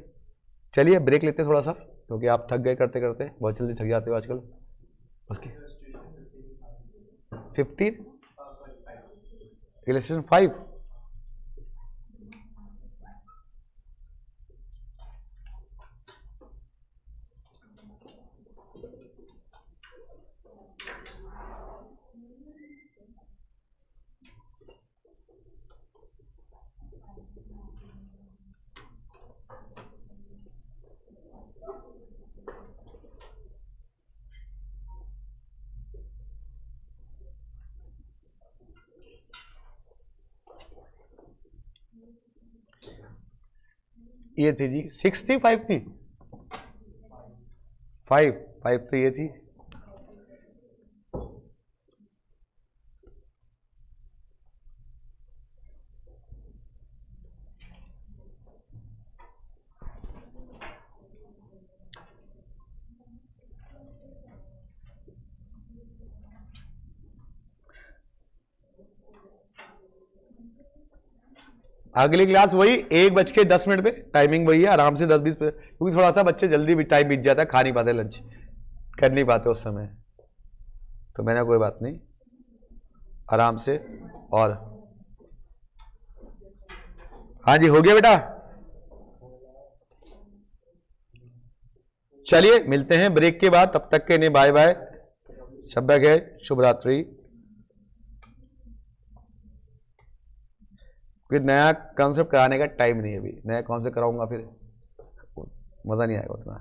चलिए ब्रेक लेते हैं थोड़ा सा, क्योंकि आप थक गए करते करते, बहुत जल्दी थक जाते हो आजकल। उसके 15 इलेक्शन 5 ये थी जी, 6 थी 5 थी, 5 तो ये थी। अगली क्लास वही 1:10 पे, टाइमिंग वही है, आराम से 10-20 पे, क्योंकि थोड़ा सा बच्चे जल्दी भी टाइम बीत जाता है, खा नहीं पाते, लंच कर नहीं पाते उस समय, तो मैंने कोई बात नहीं, आराम से। और हाँ जी, हो गया बेटा। चलिए मिलते हैं ब्रेक के बाद, तब तक के लिए बाय बाय, शब्द है, शुभ रात्रि। फिर नया कॉन्सेप्ट कराने का टाइम नहीं है, अभी नया कॉन्सेप्ट कराऊंगा फिर मजा नहीं आएगा उतना।